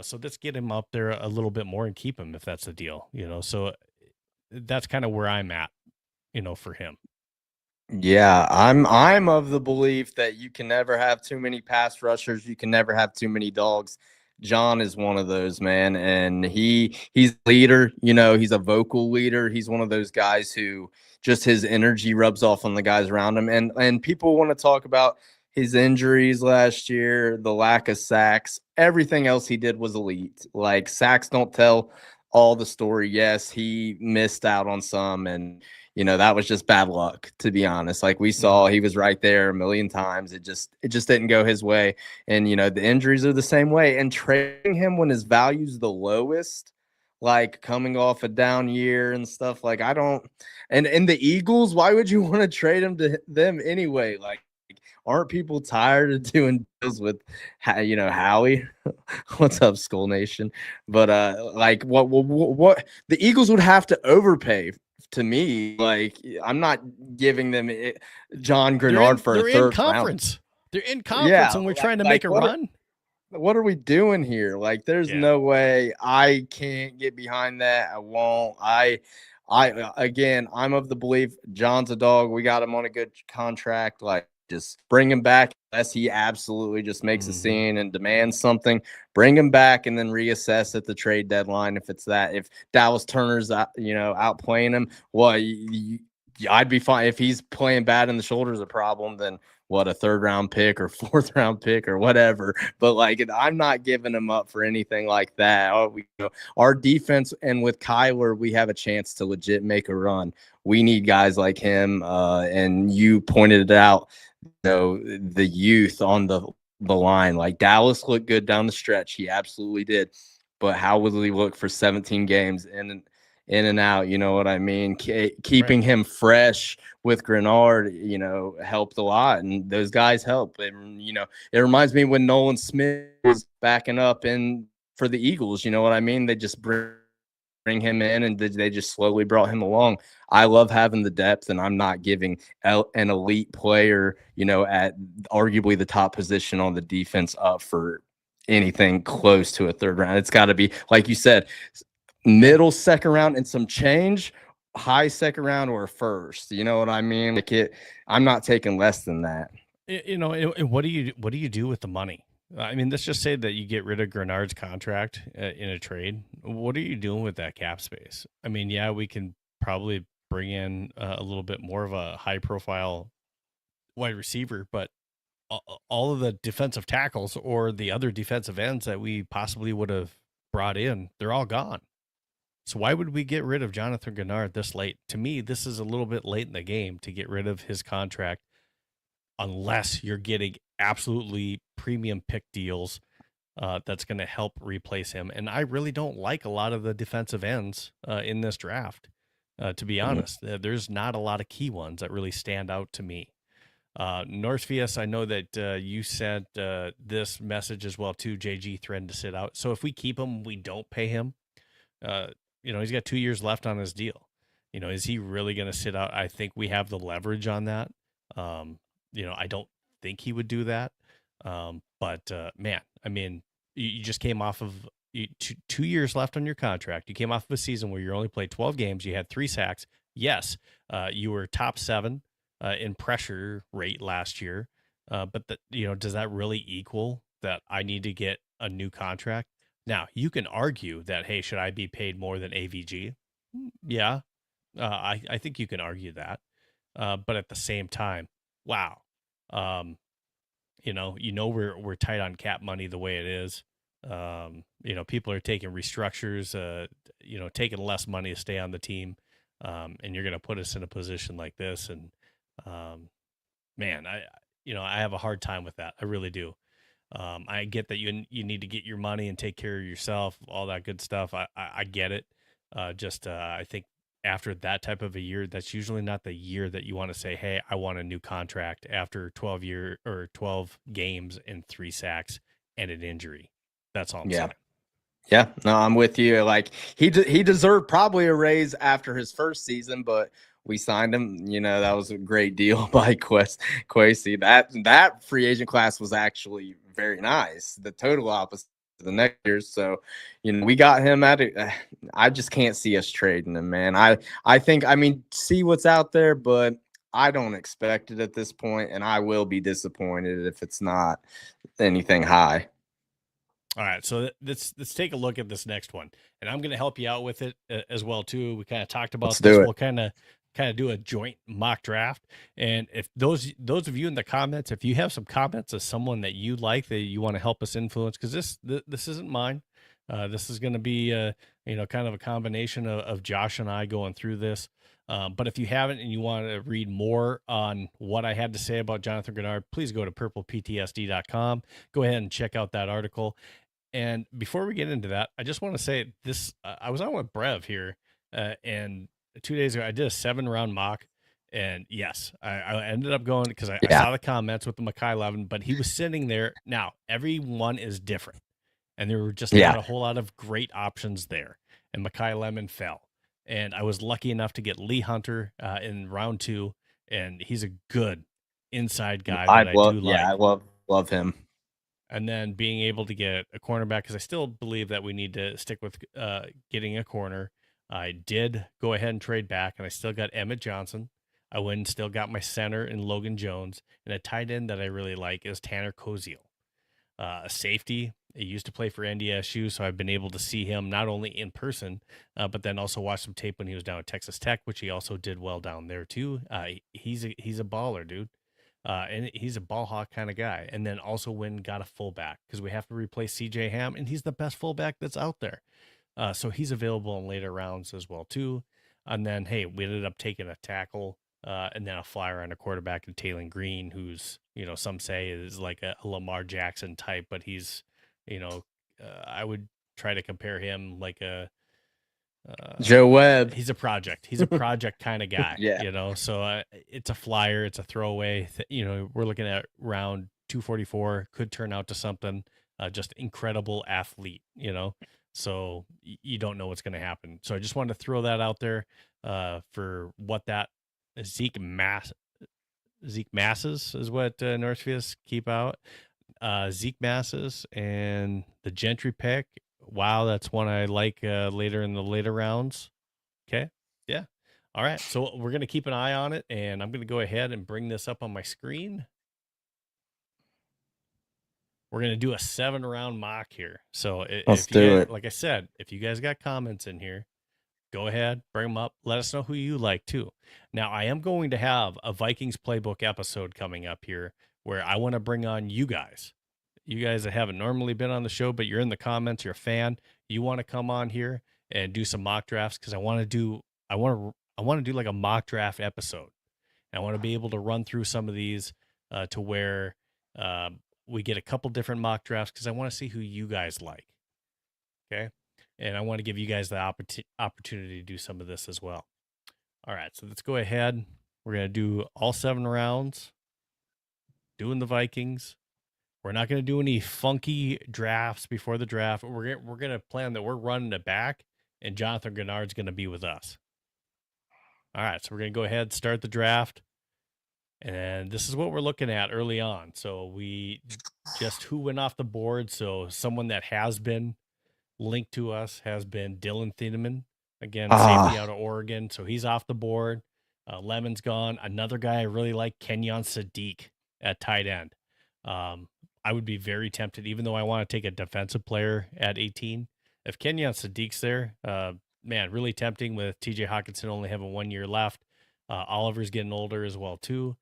[SPEAKER 1] So let's get him up there a little bit more and keep him if that's the deal, so that's kind of where I'm at, for him.
[SPEAKER 2] Yeah, I'm of the belief that you can never have too many pass rushers. You can never have too many dogs. John is one of those, man, and he's a leader. He's a vocal leader. He's one of those guys who just his energy rubs off on the guys around him. And people want to talk about his injuries last year, the lack of sacks. Everything else he did was elite. Like, sacks don't tell all the story. Yes, he missed out on some, and that was just bad luck, to be honest. Like, we saw, he was right there a million times. It just didn't go his way. And, the injuries are the same way. And trading him when his value's the lowest, like coming off a down year and stuff, like, I don't. And the Eagles, why would you want to trade him to them anyway? Like, aren't people tired of doing deals with, Howie? What's up, Skull Nation? But like, what the Eagles would have to overpay. To me, like, I'm not giving them John Greenard for a third
[SPEAKER 1] conference. They're in conference, and we're trying to make a run.
[SPEAKER 2] What are we doing here? Like, there's no way. I can't get behind that. I won't. Again, I'm of the belief John's a dog. We got him on a good contract. Like, just bring him back unless he absolutely just makes a scene and demands something. Bring him back and then reassess at the trade deadline if it's that. If Dallas Turner's outplaying him, well, I'd be fine. If he's playing bad and the shoulder's a problem, then what, a third-round pick or fourth-round pick or whatever. But, like, I'm not giving him up for anything like that. Our defense, and with Kyler, we have a chance to legit make a run. We need guys like him, and you pointed it out, the youth on the line. Like, Dallas looked good down the stretch. He absolutely did. But how will he look for 17 games in and out? You know what I mean? Keeping him fresh with Greenard, helped a lot. And those guys help. And, it reminds me when Nolan Smith was backing up for the Eagles. You know what I mean? They just bring him in, and they just slowly brought him along. I love having the depth, and I'm not giving an elite player, at arguably the top position on the defense up for anything close to a third round. It's got to be, like you said, middle second round and some change, high second round or first. You know what I mean? Like, I'm not taking less than that.
[SPEAKER 1] And what do you do with the money? I mean, let's just say that you get rid of Greenard's contract in a trade. What are you doing with that cap space? I mean, yeah, we can probably bring in a little bit more of a high-profile wide receiver, but all of the defensive tackles or the other defensive ends that we possibly would have brought in, they're all gone. So why would we get rid of Jonathan Greenard this late? To me, this is a little bit late in the game to get rid of his contract, unless you're getting absolutely premium pick deals that's going to help replace him. And I really don't like a lot of the defensive ends in this draft, to be honest. There's not a lot of key ones that really stand out to me. Northfius, I know that you sent this message as well too. JG threatened to sit out. So if we keep him, we don't pay him. He's got 2 years left on his deal. Is he really going to sit out? I think we have the leverage on that. I don't think he would do that. But man, I mean, you just came off of 2 years left on your contract. You came off of a season where you only played 12 games. You had 3 sacks. Yes, you were top 7 in pressure rate last year. But does that really equal that I need to get a new contract? Now, you can argue that, hey, should I be paid more than AVG? Yeah, I think you can argue that. But at the same time, wow. We're tight on cap money the way it is. People are taking restructures, taking less money to stay on the team. And you're going to put us in a position like this. And, man, I have a hard time with that. I really do. I get that you need to get your money and take care of yourself, all that good stuff. I get it. I think after that type of a year, that's usually not the year that you want to say, hey, I want a new contract after 12 games and 3 sacks and an injury. That's all I'm saying.
[SPEAKER 2] Yeah, no, I'm with you. Like, he deserved probably a raise after his first season, but we signed him. That was a great deal by Kwesi. That free agent class was actually very nice. The total opposite the next year. So, we got him at it. I just can't see us trading him, man. I think, see what's out there, but I don't expect it at this point, and I will be disappointed if it's not anything high.
[SPEAKER 1] All right, so let's take a look at this next one, and I'm going to help you out with it as well too. We kind of talked about this. We'll kind of do a joint mock draft, and if those of you in the comments, if you have some comments of someone that you like that you want to help us influence, because this isn't mine. This is going to be kind of a combination of Josh and I going through this. But if you haven't and you want to read more on what I had to say about Jonathan Greenard, please go to purpleptsd.com. Go ahead and check out that article. And before we get into that, I just want to say this. I was on with Brev here, and 2 days ago, I did a 7-round mock. And yes, I ended up going because I saw the comments with the Mackay 11, but he was sitting there. Now, everyone is different. And there were just not a whole lot of great options there. And Mackay Lemon fell. And I was lucky enough to get Lee Hunter in round 2. And he's a good inside guy that I do like.
[SPEAKER 2] Yeah, I love him.
[SPEAKER 1] And then being able to get a cornerback, because I still believe that we need to stick with getting a corner. I did go ahead and trade back, and I still got Emmett Johnson. I went and still got my center in Logan Jones. And a tight end that I really like is Tanner Koziel. A safety. He used to play for NDSU, so I've been able to see him not only in person, but then also watch some tape when he was down at Texas Tech, which he also did well down there too. He's a baller, dude. And he's a ball hawk kind of guy. And then also got a fullback because we have to replace CJ Ham, and he's the best fullback that's out there. So he's available in later rounds as well too. And then, hey, we ended up taking a tackle and then a flyer on a quarterback, and Taylor Green, who's, some say is like a Lamar Jackson type, but he's, I would try to compare him like a
[SPEAKER 2] Joe Webb.
[SPEAKER 1] He's a project. He's a project kind of guy. So it's a flyer. It's a throwaway. We're looking at round 244. Could turn out to something. Just incredible athlete. So you don't know what's going to happen. So I just wanted to throw that out there for what that Zeke Masses is what Northfields keep out. Zeke Masses and the Gentry pick. Wow, that's one I like later in the later rounds. Okay. Yeah. All right. So we're going to keep an eye on it, and I'm going to go ahead and bring this up on my screen. We're going to do a 7-round mock here. So
[SPEAKER 2] Let's do it.
[SPEAKER 1] Like I said, if you guys got comments in here, go ahead, bring them up. Let us know who you like too. Now, I am going to have a Vikings Playbook episode coming up here where I want to bring on you guys. You guys that haven't normally been on the show, but you're in the comments, you're a fan, you want to come on here and do some mock drafts, because I want to do like a mock draft episode. And I want to be able to run through some of these to where we get a couple different mock drafts, because I want to see who you guys like. Okay. And I want to give you guys the opportunity to do some of this as well. All right. So let's go ahead. We're going to do all 7 rounds, doing the Vikings. We're not going to do any funky drafts before the draft. We're going to plan that we're running it back, and Jonathan Greenard's going to be with us. All right, so we're going to go ahead and start the draft. And this is what we're looking at early on. So we just who went off the board. So someone that has been linked to us has been Dylan Thieneman. Again, safety out of Oregon. So he's off the board. Lemon's gone. Another guy I really like, Kenyon Sadiq at tight end. I would be very tempted, even though I want to take a defensive player at 18. If Kenyon Sadiq's there, man, really tempting with TJ Hawkinson only having 1 year left. Oliver's getting older as well, too.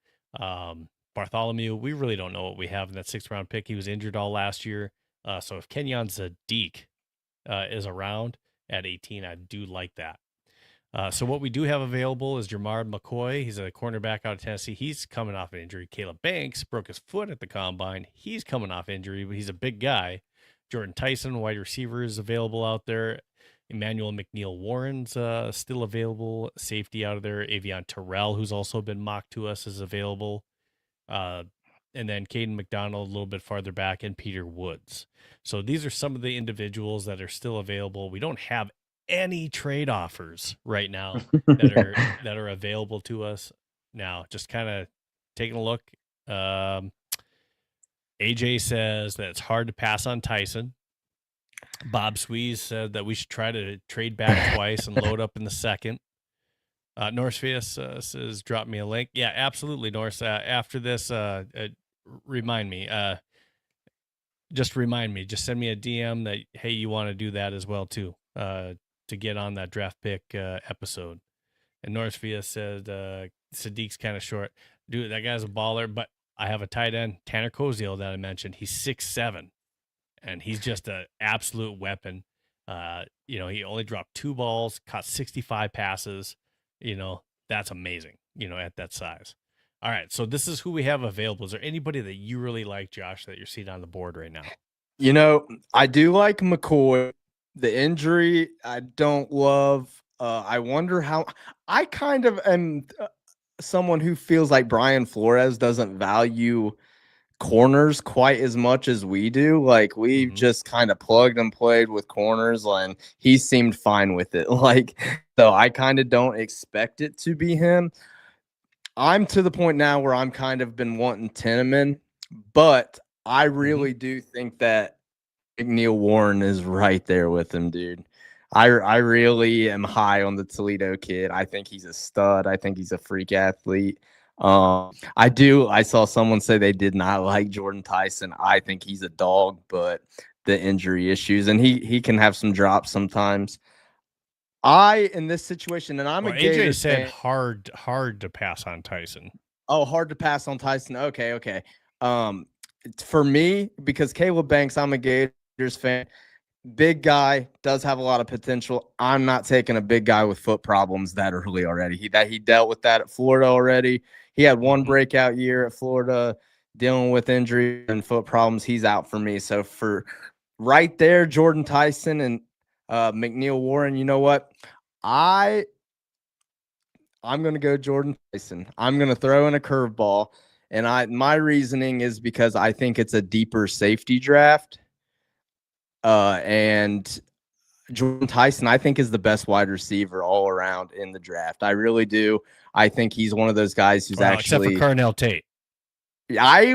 [SPEAKER 1] Bartholomew, we really don't know what we have in that 6th-round pick. He was injured all last year. So if Kenyon Sadiq is around at 18, I do like that. So what we do have available is Jamard McCoy. He's a cornerback out of Tennessee. He's coming off an injury. Caleb Banks broke his foot at the combine. He's coming off injury, but he's a big guy. Jordan Tyson, wide receiver, is available out there. Emmanuel McNeil-Warren's still available. Safety out of there. Avion Terrell, who's also been mocked to us, is available. And then Caden McDonald a little bit farther back, and Peter Woods. So these are some of the individuals that are still available. We don't have any trade offers right now that are available to us now. Just kind of taking a look. AJ says that it's hard to pass on Tyson. Bob Sweeze said that we should try to trade back twice and load up in the second. Norsefius says, drop me a link. Yeah, absolutely, Norse. After this, remind me. Just remind me. Just send me a DM that, hey, you want to do that as well, too, to get on that draft pick episode. And Norsefius said, Sadiq's kind of short. Dude, that guy's a baller, but I have a tight end, Tanner Koziel, that I mentioned. He's 6'7", and he's just an absolute weapon. He only dropped 2 balls, caught 65 passes. That's amazing, at that size. All right, so this is who we have available. Is there anybody that you really like, Josh, that you're seeing on the board right now?
[SPEAKER 2] I do like McCoy. The injury, I don't love. I wonder how. I kind of am someone who feels like Brian Flores doesn't value corners quite as much as we do. Like we've just kind of plugged and played with corners, and he seemed fine with it. So I kind of don't expect it to be him. I'm to the point now where I'm kind of been wanting Tinneman, but I really do think that McNeil Warren is right there with him, dude. I really am high on the Toledo kid. I think he's a stud. I think he's a freak athlete. I saw someone say they did not like Jordan Tyson. I think he's a dog, but the injury issues, and he can have some drops sometimes. In this situation, and I'm a Gator
[SPEAKER 1] AJ said
[SPEAKER 2] fan,
[SPEAKER 1] hard to pass on Tyson.
[SPEAKER 2] Oh, hard to pass on Tyson. Okay. For me, because Caleb Banks, I'm a Gators fan. Big guy, does have a lot of potential. I'm not taking a big guy with foot problems that early already. He dealt with that at Florida already. He had one breakout year at Florida, dealing with injury and foot problems. He's out for me. So for right there, Jordan Tyson and McNeil Warren, you know what? I'm going to go Jordan Tyson. I'm going to throw in a curveball. And my reasoning is because I think it's a deeper safety draft. And Jordan Tyson, I think, is the best wide receiver all around in the draft. I really do. I think he's one of those guys who's
[SPEAKER 1] except for Carnell Tate.
[SPEAKER 2] I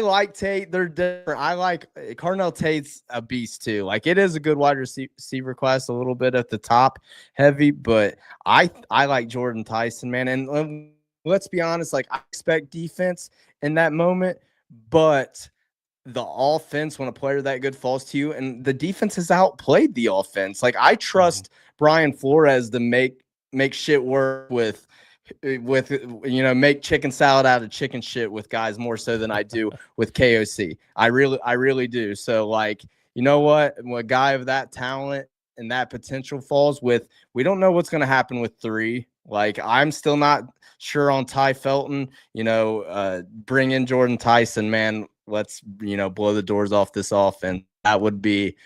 [SPEAKER 2] like Tate. They're different. I like Carnell Tate's a beast too. Like it is a good wide receiver class, a little bit at the top heavy, but I like Jordan Tyson, man. And let's be honest, like I expect defense in that moment, but the offense, when a player that good falls to you, and the defense has outplayed the offense. Like I trust Brian Flores to make shit work with make chicken salad out of chicken shit with guys more so than I do with KOC. I really do. So like, you know what? When a guy of that talent and that potential falls with, we don't know what's going to happen with 3. Like I'm still not sure on Ty Felton, bring in Jordan Tyson, man. Let's, blow the doors off this offense. That would be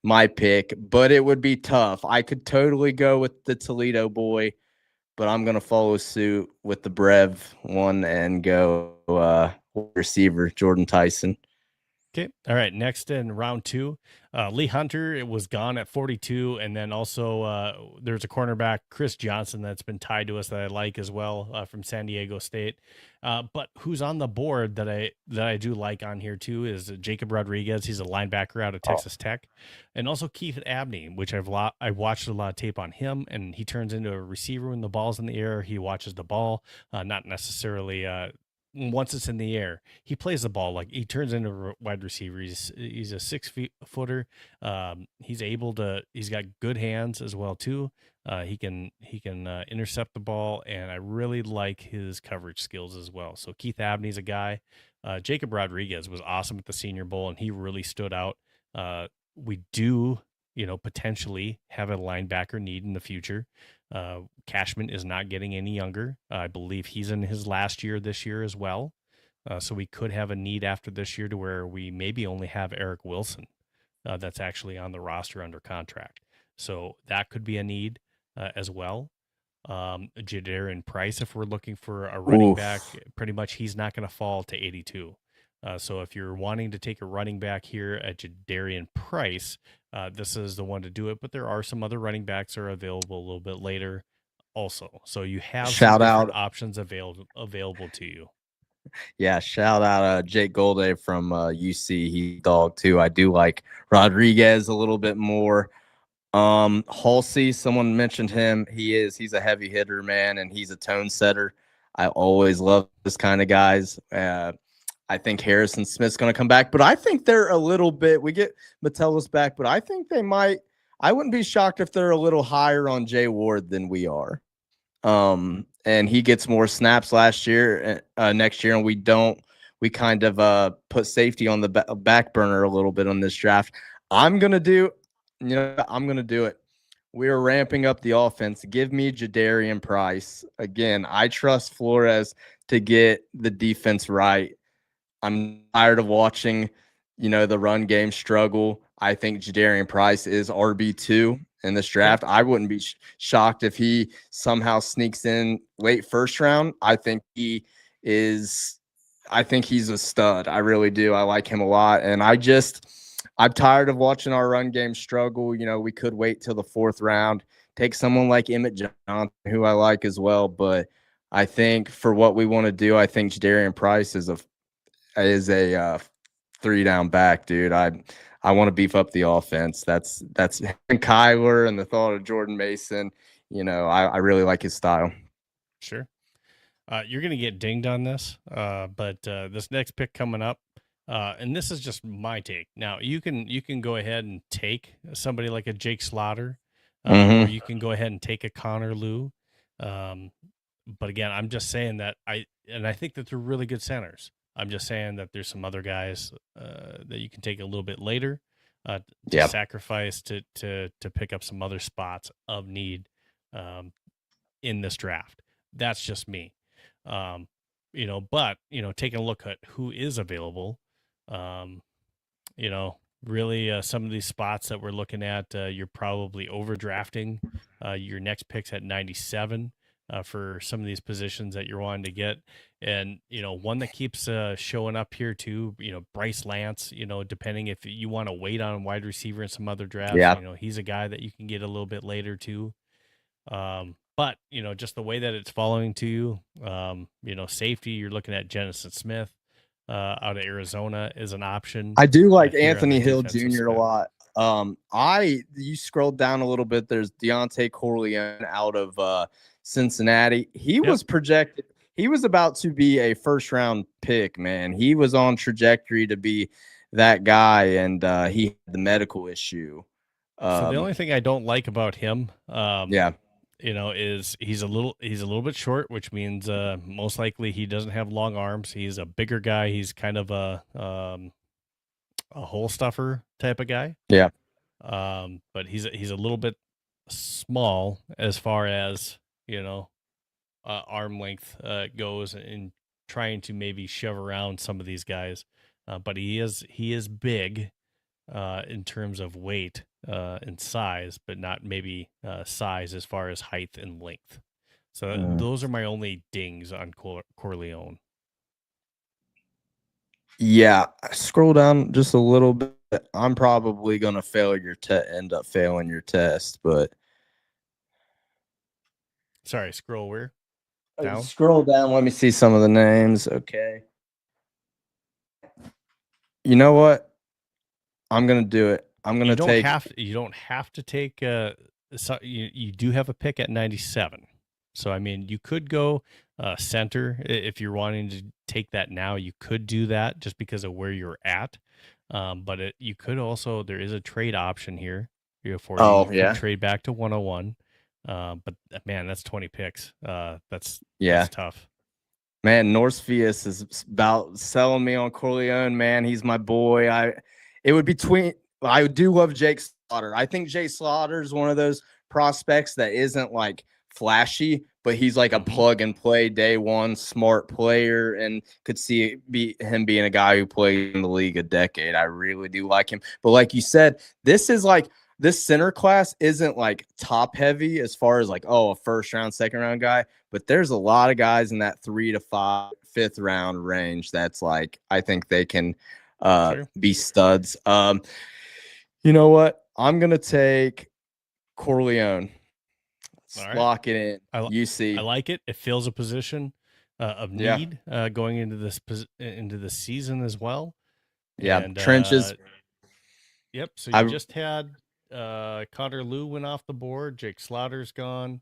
[SPEAKER 2] my pick, but it would be tough. I could totally go with the Toledo boy, but I'm going to follow suit with the Brev one and go receiver Jordan Tyson.
[SPEAKER 1] Okay. All right. Next in round 2, Lee Hunter, it was gone at 42. And then also there's a cornerback, Chris Johnson, that's been tied to us that I like as well from San Diego State. But who's on the board that I do like on here too is Jacob Rodriguez. He's a linebacker out of Texas Tech. And also Keith Abney, which I watched a lot of tape on him, and he turns into a receiver when the ball's in the air. He watches the ball, not necessarily once it's in the air. He plays the ball like he turns into a wide receiver. He's a 6-footer. He's got good hands as well too. He can intercept the ball, and I really like his coverage skills as well. So Keith Abney's a guy. Jacob Rodriguez was awesome at the Senior Bowl, and he really stood out. We do, potentially have a linebacker need in the future. Cashman is not getting any younger. I believe he's in his last year this year as well. So we could have a need after this year to where we maybe only have Eric Wilson that's actually on the roster under contract. So that could be a need as well. Jadarian Price, if we're looking for a running back, pretty much he's not going to fall to 82. So if you're wanting to take a running back here at Jadarian Price, this is the one to do it. But there are some other running backs that are available a little bit later also. So you have
[SPEAKER 2] shout out
[SPEAKER 1] options available to you.
[SPEAKER 2] Yeah, shout out Jake Golday from UC. He's dog too. I do like Rodriguez a little bit more. Halsey, someone mentioned him. He's a heavy hitter, man, and he's a tone setter. I always love this kind of guys. I think Harrison Smith's going to come back, but I think they're a little bit. We get Metellus back, but I think they might. I wouldn't be shocked if they're a little higher on Jay Ward than we are. And he gets more snaps next year, and we kind of put safety on the back burner a little bit on this draft. I'm going to do it. We are ramping up the offense. Give me Jadarian Price. Again, I trust Flores to get the defense right. I'm tired of watching, the run game struggle. I think Jadarian Price is RB2 in this draft. I wouldn't be shocked if he somehow sneaks in late first round. I think he's a stud. I really do. I like him a lot. And I'm tired of watching our run game struggle. We could wait till the fourth round, take someone like Emmett Johnson, who I like as well. But I think for what we want to do, I think Jadarian Price is a 3-down back, dude. I want to beef up the offense. That's Kyler and the thought of Jordan Mason. I really like his style.
[SPEAKER 1] Sure. You're going to get dinged on this, but this next pick coming up, and this is just my take. Now, you can go ahead and take somebody like a Jake Slaughter, or you can go ahead and take a Connor Liu. But again, I'm just saying that I think that they're really good centers. I'm just saying that there's some other guys that you can take a little bit later to sacrifice to pick up some other spots of need in this draft. That's just me. But taking a look at who is available, really some of these spots that we're looking at, you're probably overdrafting your next picks at 97. For some of these positions that you're wanting to get. And, one that keeps showing up here too, Bryce Lance, depending if you want to wait on wide receiver in some other drafts, he's a guy that you can get a little bit later too. But, just the way that it's following to you, safety, you're looking at Jennison Smith out of Arizona is an option.
[SPEAKER 2] I do like Anthony Hill Jr. a lot. You scrolled down a little bit. There's Deontay Corleone out of Cincinnati. He was projected. He was about to be a first round pick, man. He was on trajectory to be that guy, and he had the medical issue.
[SPEAKER 1] So the only thing I don't like about him, is he's a little bit short, which means most likely he doesn't have long arms. He's a bigger guy. He's kind of a hole stuffer type of guy.
[SPEAKER 2] Yeah.
[SPEAKER 1] But he's a little bit small as far as arm length goes, and trying to maybe shove around some of these guys. But he is big in terms of weight and size, but not maybe size as far as height and length. So those are my only dings on Corleone.
[SPEAKER 2] Yeah, scroll down just a little bit. I'm probably going to end up failing your test, but
[SPEAKER 1] sorry, scroll where? Down?
[SPEAKER 2] Scroll down. Let me see some of the names. Okay. You know what? I'm going to do it. I'm going to take.
[SPEAKER 1] You don't have to take. You do have a pick at 97. So I mean, you could go center if you're wanting to take that now. You could do that just because of where you're at. But you could also. There is a trade option here. You can trade back to 101. But man, that's 20 picks. That's tough.
[SPEAKER 2] Man, Norsefius is about selling me on Corleone, man. He's my boy. I do love Jake Slaughter. I think Jake Slaughter is one of those prospects that isn't like flashy, but he's like a plug and play day one smart player, and could see him being a guy who played in the league a decade. I really do like him. But like you said, this center class isn't like top heavy as far as like, a first round, second round guy, but there's a lot of guys in that 3 to 5, 5th round range. That's like, I think they can be studs. You know what? I'm going to take Corleone. Let's lock it in.
[SPEAKER 1] I like it. It fills a position. of
[SPEAKER 2] Yeah.
[SPEAKER 1] need going into the season as well.
[SPEAKER 2] Yeah,
[SPEAKER 1] And,
[SPEAKER 2] trenches.
[SPEAKER 1] Yep. So you just had Connor Liu went off the board. Jake Slaughter's gone.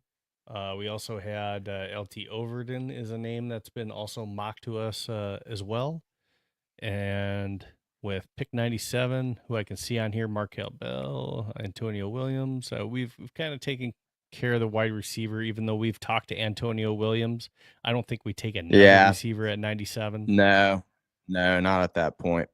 [SPEAKER 1] We also had LT Overton is a name that's been also mocked to us as well. And with pick 97, who I can see on here, Markel Bell, Antonio Williams. We've kind of taken care of the wide receiver, even though we've talked to Antonio Williams. I don't think we take another receiver at 97.
[SPEAKER 2] No, not at that point.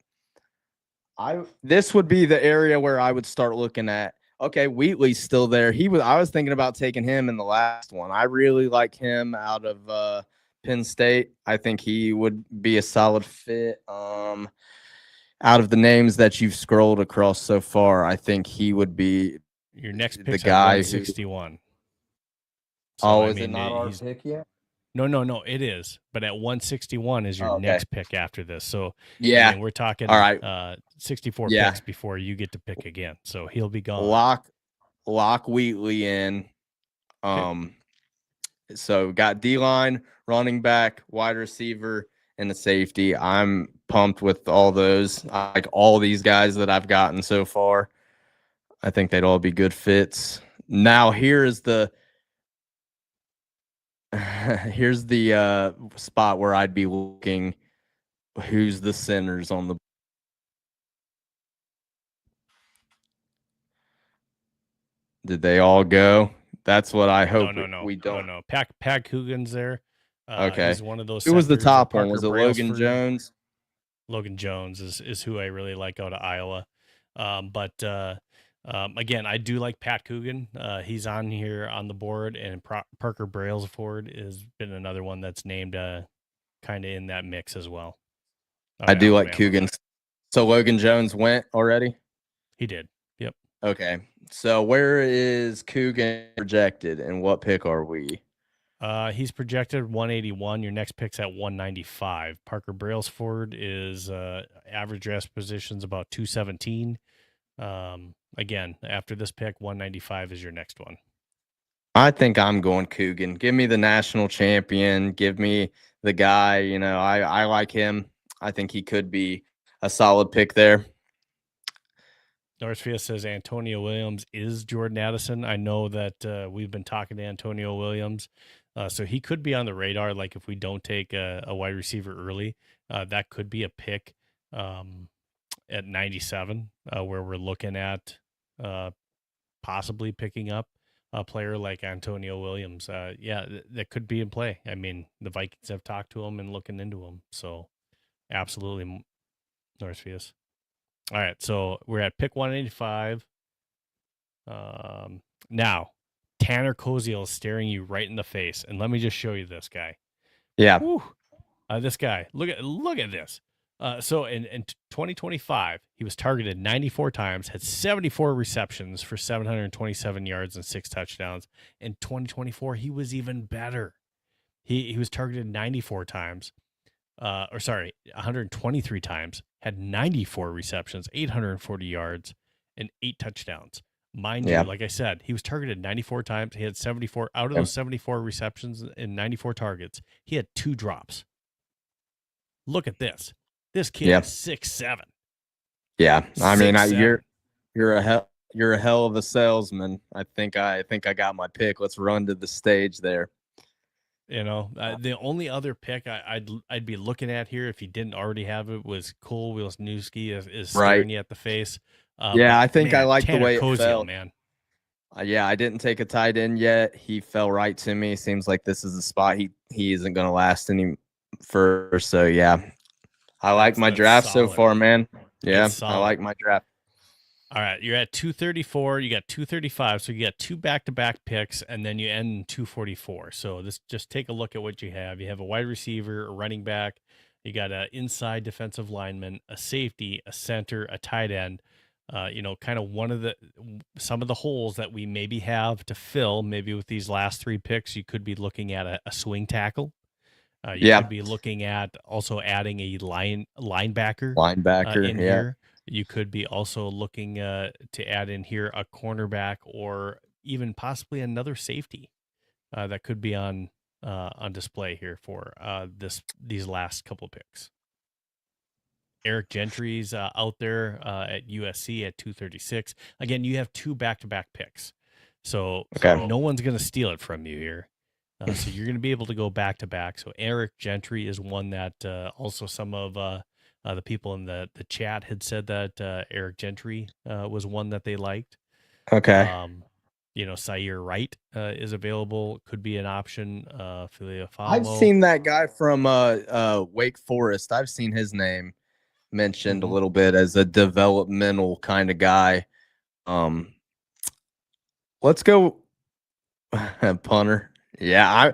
[SPEAKER 2] This would be the area where I would start looking at. Okay, Wheatley's still there. I was thinking about taking him in the last one. I really like him out of Penn State. I think he would be a solid fit. Out of the names that you've scrolled across so far, I think he would be
[SPEAKER 1] your next pick.
[SPEAKER 2] The guy
[SPEAKER 1] 161.
[SPEAKER 2] Is it not our pick yet?
[SPEAKER 1] No, it is. But at 161 is your next pick after this. So
[SPEAKER 2] yeah,
[SPEAKER 1] I mean, we're talking
[SPEAKER 2] all right.
[SPEAKER 1] 64 picks before you get to pick again. So he'll be gone.
[SPEAKER 2] Lock Wheatley in. So got D-line, running back, wide receiver, and the safety. I'm pumped with all those. I like all these guys that I've gotten so far. I think they'd all be good fits. Now here's the spot where I'd be looking. Who's the centers on the? Did they all go? That's what I hope. We don't.
[SPEAKER 1] No. Pat Coogan's there.
[SPEAKER 2] Okay.
[SPEAKER 1] He's one of those.
[SPEAKER 2] Who was the top one? Was it
[SPEAKER 1] Brailsford.
[SPEAKER 2] Logan Jones?
[SPEAKER 1] Logan Jones is who I really like out of Iowa. Again, I do like Pat Coogan. He's on here on the board, and Parker Brailsford has been another one that's named kind of in that mix as well.
[SPEAKER 2] I do like Coogan. So Logan Jones went already?
[SPEAKER 1] He did. Yep.
[SPEAKER 2] Okay. So where is Coogan projected, and what pick are we?
[SPEAKER 1] He's projected 181. Your next pick's at 195. Parker Brailsford is average draft positions about 217. Again, after this pick, 195 is your next one.
[SPEAKER 2] I think I'm going Coogan. Give me the national champion. Give me the guy. I like him. I think he could be a solid pick there.
[SPEAKER 1] Northfield says Antonio Williams is Jordan Addison. I know that we've been talking to Antonio Williams. So he could be on the radar. Like if we don't take a wide receiver early, that could be a pick at 97 where we're looking at possibly picking up a player like Antonio Williams. That could be in play. I mean, the Vikings have talked to him and looking into him. So absolutely Northfield. All right, so we're at pick 185. Now, Tanner Koziel is staring you right in the face, and let me just show you this guy.
[SPEAKER 2] Yeah,
[SPEAKER 1] this guy. Look at this. So in 2025, he was targeted 94 times, had 74 receptions for 727 yards and 6 touchdowns. In 2024, he was even better. He was targeted 94 times. 123 times, had 94 receptions, 840 yards, and 8 touchdowns. Mind you, like I said, he was targeted 94 times. He had 74 out of those 74 receptions and 94 targets. He had 2 drops. Look at this. This kid is 6'7".
[SPEAKER 2] Yeah, I mean, you're a hell of a salesman. I think I got my pick. Let's run to the stage there.
[SPEAKER 1] The only other pick I'd be looking at here if he didn't already have it was Cole Wisniewski is staring you at the face.
[SPEAKER 2] I think I like the way it fell,
[SPEAKER 1] man.
[SPEAKER 2] I didn't take a tight end yet. He fell right to me. Seems like this is the spot he isn't going to last any further. So I like my draft so far, man. Yeah, I like my draft.
[SPEAKER 1] All right, you're at 234. You got 235, so you got 2 back-to-back picks, and then you end in 244. So just take a look at what you have. You have a wide receiver, a running back. You got an inside defensive lineman, a safety, a center, a tight end. Kind of some of the holes that we maybe have to fill. Maybe with these last 3 picks, you could be looking at a swing tackle. You could be looking at also adding a linebacker in here. You could be also looking to add in here a cornerback or even possibly another safety that could be on on display here for these last couple picks. Eric Gentry's out there at USC at 236. Again, you have 2 back-to-back picks, so no one's going to steal it from you here. So you're going to be able to go back-to-back. So Eric Gentry is one that also some of the people in the chat had said that Eric Gentry was one that they liked.
[SPEAKER 2] Okay.
[SPEAKER 1] Sayer Wright is available. Could be an option.
[SPEAKER 2] I've seen that guy from Wake Forest. I've seen his name mentioned a little bit as a developmental kind of guy. Let's go punter. Yeah,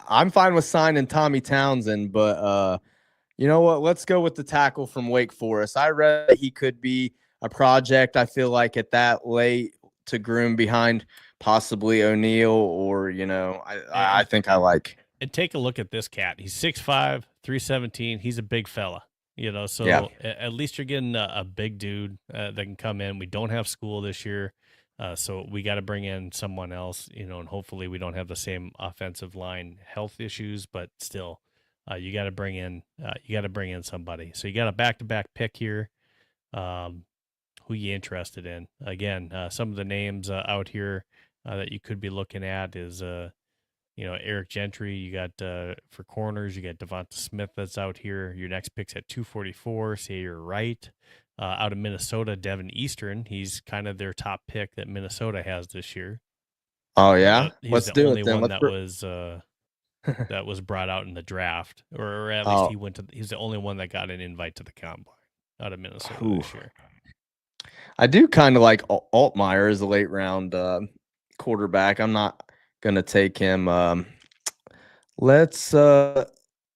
[SPEAKER 2] I'm fine with signing Tommy Townsend, but you know what? Let's go with the tackle from Wake Forest. I read that he could be a project. I feel like at that late to groom behind possibly O'Neal, or I think I like.
[SPEAKER 1] And take a look at this cat. He's 6'5", 317. He's a big fella. So at least you're getting a big dude that can come in. We don't have school this year, so we got to bring in someone else, and hopefully we don't have the same offensive line health issues, but still, you got to bring in somebody. So you got a back-to-back pick here. Who you interested in? Again, some of the names out here that you could be looking at is Eric Gentry. You got for corners, you got Devonta Smith that's out here. Your next pick's at 244. Say you're right. Out of Minnesota, Devin Eastern. He's kind of their top pick that Minnesota has this year.
[SPEAKER 2] Oh yeah,
[SPEAKER 1] let's do it then. That was brought out in the draft, or at least he's the only one that got an invite to the combine out of Minnesota this year.
[SPEAKER 2] I do kind of like Altmaier as a late round quarterback. I'm not gonna take him.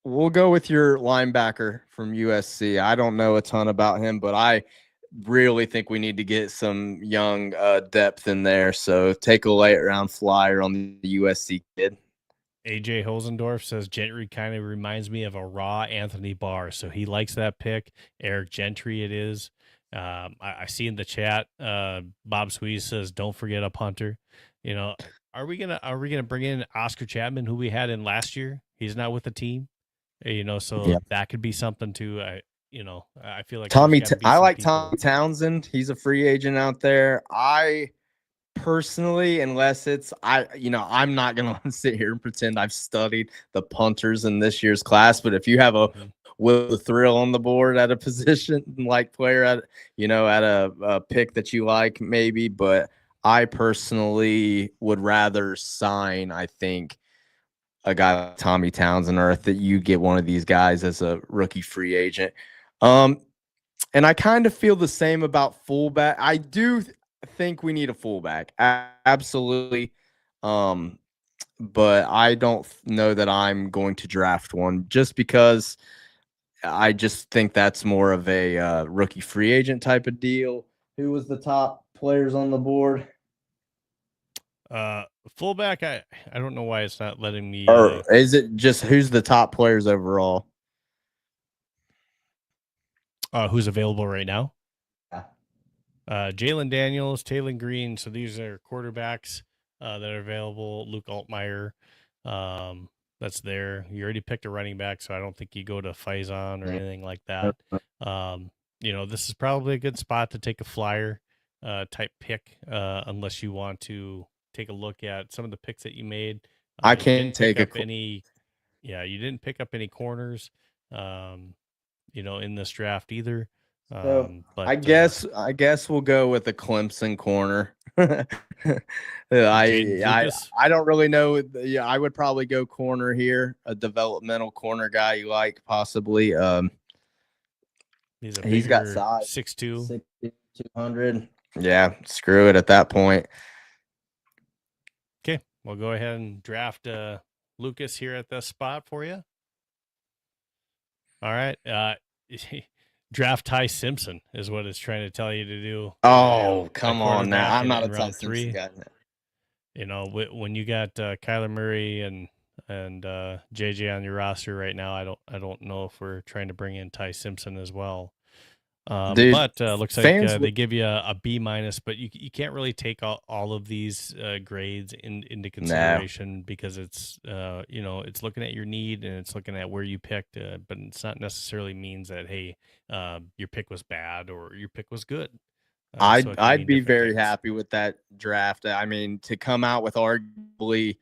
[SPEAKER 2] We'll go with your linebacker from USC. I don't know a ton about him, but I really think we need to get some young depth in there. So take a late round flyer on the USC kid.
[SPEAKER 1] AJ Hosendorf says Gentry kind of reminds me of a raw Anthony Barr, so he likes that pick. Eric Gentry it is. I see in the chat, Bob Sweeze says, don't forget a punter. Are we gonna bring in Oscar Chapman, who we had in last year? He's not with the team, that could be something too. I feel like
[SPEAKER 2] I like Tommy Townsend. He's a free agent out there. I personally, unless it's I'm not gonna sit here and pretend I've studied the punters in this year's class, but if you have a Will the Thrill on the board at a position like player at a pick that you like, maybe, but I personally would rather sign, I think, a guy like Tommy Townsend, or that you get one of these guys as a rookie free agent. And I kind of feel the same about fullback. I do think we need a fullback. Absolutely. But I don't know that I'm going to draft one, just because I just think that's more of a rookie free agent type of deal. Who was the top players on the board?
[SPEAKER 1] Fullback, I don't know why it's not letting me.
[SPEAKER 2] Or is it just who's the top players overall?
[SPEAKER 1] Who's available right now?
[SPEAKER 2] Yeah.
[SPEAKER 1] Jalen Daniels, Taylor Green. So these are quarterbacks that are available. Luke Altmaier, that's there. You already picked a running back, so I don't think you go to Faison or anything like that. This is probably a good spot to take a flyer type pick, unless you want to take a look at some of the picks that you made.
[SPEAKER 2] I can't take
[SPEAKER 1] any. Yeah, you didn't pick up any corners, in this draft either.
[SPEAKER 2] But I guess we'll go with the Clemson corner. I don't really know. Yeah, I would probably go corner here, a developmental corner guy you like, possibly. He's got size,
[SPEAKER 1] 6'2",
[SPEAKER 2] 200. Yeah, screw it at that point.
[SPEAKER 1] Okay, we'll go ahead and draft Lucas here at this spot for you. All right. Draft Ty Simpson is what it's trying to tell you to do.
[SPEAKER 2] Oh, come on now. I'm not a Ty Simpson guy.
[SPEAKER 1] When you got Kyler Murray and JJ on your roster right now, I don't know if we're trying to bring in Ty Simpson as well.
[SPEAKER 2] Dude,
[SPEAKER 1] But looks like
[SPEAKER 2] fans
[SPEAKER 1] they give you a B minus, but you can't really take all of these grades into
[SPEAKER 2] no.
[SPEAKER 1] consideration because it's it's looking at your need and it's looking at where you picked, but it's not necessarily means that hey, your pick was bad or your pick was good. So it can
[SPEAKER 2] I'd
[SPEAKER 1] mean
[SPEAKER 2] be
[SPEAKER 1] different
[SPEAKER 2] very
[SPEAKER 1] things.
[SPEAKER 2] happy with that draft. I mean, to come out with arguably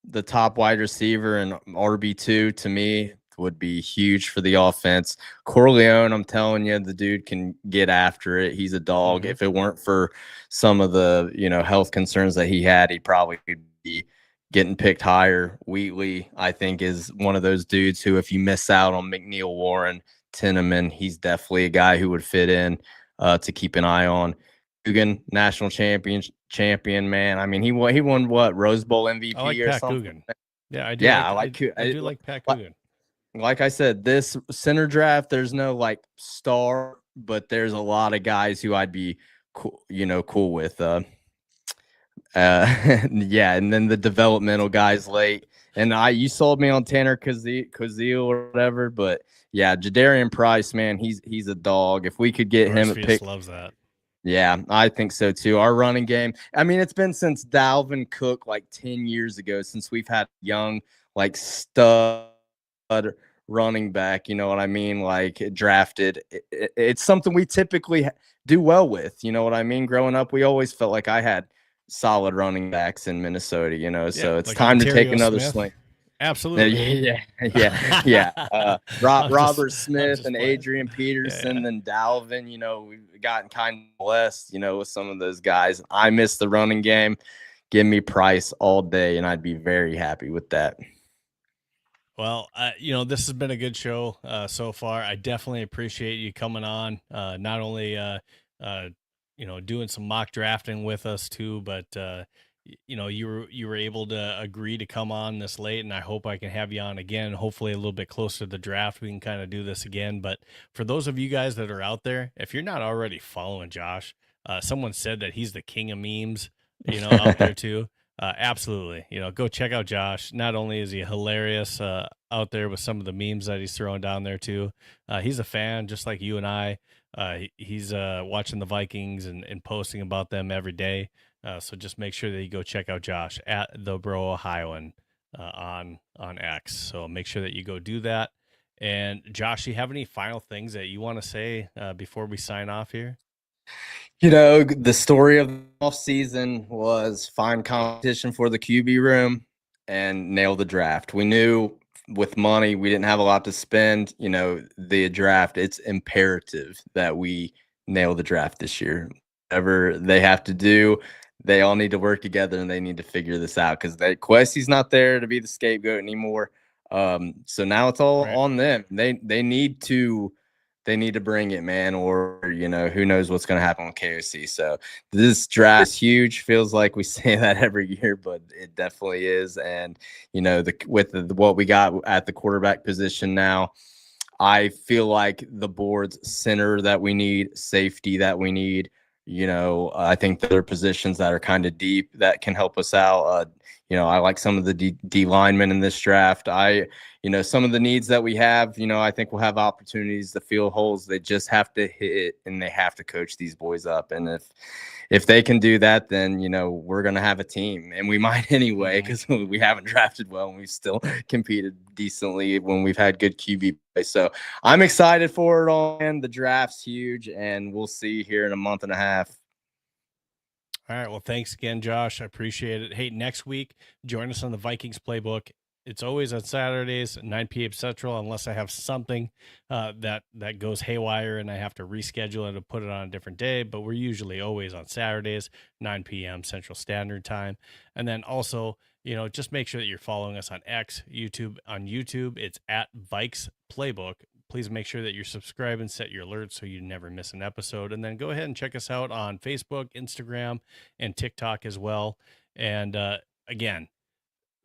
[SPEAKER 2] the top wide receiver and RB2 to me would be huge for the offense. Corleone, I'm telling you, the dude can get after it. He's a dog.
[SPEAKER 1] Mhm.
[SPEAKER 2] If it weren't for some of the, health concerns that he had, he'd probably be getting picked higher. Wheatley, I think, is one of those dudes who, if you miss out on McNeil, Warren, Tinneman, he's definitely a guy who would fit in to keep an eye on. Coogan, national champion, man. I mean, he won what, Rose Bowl MVP
[SPEAKER 1] I like
[SPEAKER 2] or
[SPEAKER 1] Pat
[SPEAKER 2] something?
[SPEAKER 1] Coogan. Yeah, I do.
[SPEAKER 2] Yeah,
[SPEAKER 1] I do like Pat Coogan.
[SPEAKER 2] Like I said, this center draft, there's no like star, but there's a lot of guys who I'd be cool with. Yeah, and then the developmental guys late. And you sold me on Tanner Kazeel or whatever, but yeah, Jadarian Price, man, he's a dog. If we could get him a pick,
[SPEAKER 1] loves that.
[SPEAKER 2] Yeah, I think so too. Our running game. I mean, it's been since Dalvin Cook like 10 years ago since we've had young like stud running back. You know what I mean? Like drafted. It's something we typically do well with. You know what I mean? Growing up, we always felt like I had solid running backs in Minnesota. So it's
[SPEAKER 1] like
[SPEAKER 2] time to take
[SPEAKER 1] Ontario
[SPEAKER 2] another
[SPEAKER 1] Smith.
[SPEAKER 2] swing.
[SPEAKER 1] Absolutely.
[SPEAKER 2] Yeah. Robert Smith and
[SPEAKER 1] playing.
[SPEAKER 2] Adrian Peterson and Dalvin, we've gotten kind of blessed, with some of those guys. I miss the running game. Give me Price all day, and I'd be very happy with that.
[SPEAKER 1] Well, this has been a good show so far. I definitely appreciate you coming on, not only, doing some mock drafting with us too, but you were able to agree to come on this late, and I hope I can have you on again. Hopefully, a little bit closer to the draft, we can kind of do this again. But for those of you guys that are out there, if you're not already following Josh, someone said that he's the king of memes, out there too. Absolutely. Go check out Josh. Not only is he hilarious out there with some of the memes that he's throwing down there too, he's a fan just like you and I. He's watching the Vikings and posting about them every day. So just make sure that you go check out Josh at the Brohioan on X. So make sure that you go do that. And Josh, you have any final things that you want to say before we sign off here?
[SPEAKER 2] The story of the offseason was find competition for the QB room and nail the draft. We knew with money, we didn't have a lot to spend. The draft, it's imperative that we nail the draft this year. Whatever they have to do, they all need to work together and they need to figure this out because Questie's not there to be the scapegoat anymore. So now it's all on them. They need to bring it, man, or who knows what's going to happen with KOC. So this draft is huge. Feels like we say that every year, but it definitely is. And with what we got at the quarterback position now, I feel like the board's center that we need, safety that we need. I think there are positions that are kind of deep that can help us out. I like some of the D linemen in this draft. Some of the needs that we have, I think we'll have opportunities to fill holes. They just have to hit and they have to coach these boys up. And if they can do that, then, we're going to have a team, and we might anyway, because we haven't drafted well and we've still competed decently when we've had good QB play. So I'm excited for it all, and the draft's huge, and we'll see here in a month and a half.
[SPEAKER 1] All right. Well, thanks again, Josh. I appreciate it. Hey, next week, join us on the Vikings Playbook. It's always on Saturdays at 9 p.m. Central, unless I have something that goes haywire and I have to reschedule it and put it on a different day. But we're usually always on Saturdays, 9 p.m. Central Standard Time. And then also, just make sure that you're following us on X, YouTube. On YouTube, it's at Vikes Playbook. Please make sure that you're subscribed and set your alerts so you never miss an episode. And then go ahead and check us out on Facebook, Instagram, and TikTok as well. And again,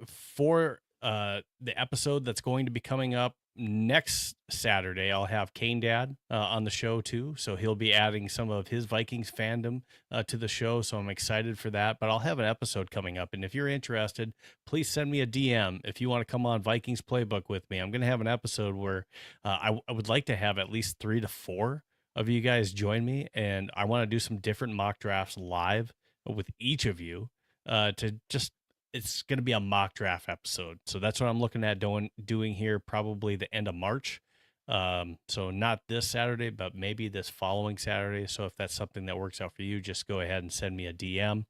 [SPEAKER 1] for the episode that's going to be coming up next Saturday, I'll have Kane Dad on the show too. So he'll be adding some of his Vikings fandom to the show. So I'm excited for that. But I'll have an episode coming up. And if you're interested, please send me a DM if you want to come on Vikings Playbook with me. I'm going to have an episode where I would like to have at least 3 to 4 of you guys join me, and I want to do some different mock drafts live with each of you. It's going to be a mock draft episode, so that's what I'm looking at doing here, probably the end of March. So not this Saturday, but maybe this following Saturday. So if that's something that works out for you, just go ahead and send me a DM.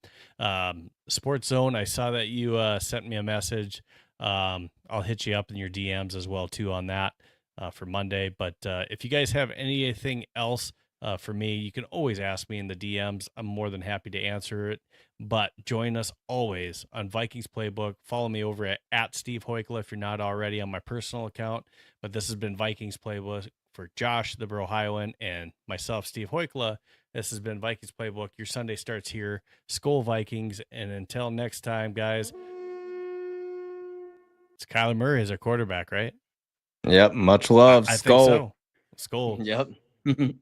[SPEAKER 1] Sports Zone, I saw that you sent me a message. I'll hit you up in your DMs as well too on that for Monday. But if you guys have anything else for me, you can always ask me in the DMs. I'm more than happy to answer it. But join us always on Vikings Playbook. Follow me over at Steve Hoikkala if you're not already on my personal account. But this has been Vikings Playbook for Josh, the Brohioan, and myself, Steve Hoikkala. This has been Vikings Playbook. Your Sunday starts here. Skol Vikings. And until next time, guys, it's Kyler Murray as our quarterback, right?
[SPEAKER 2] Yep. Much love.
[SPEAKER 1] I
[SPEAKER 2] Skol.
[SPEAKER 1] think so. Skol.
[SPEAKER 2] Yep.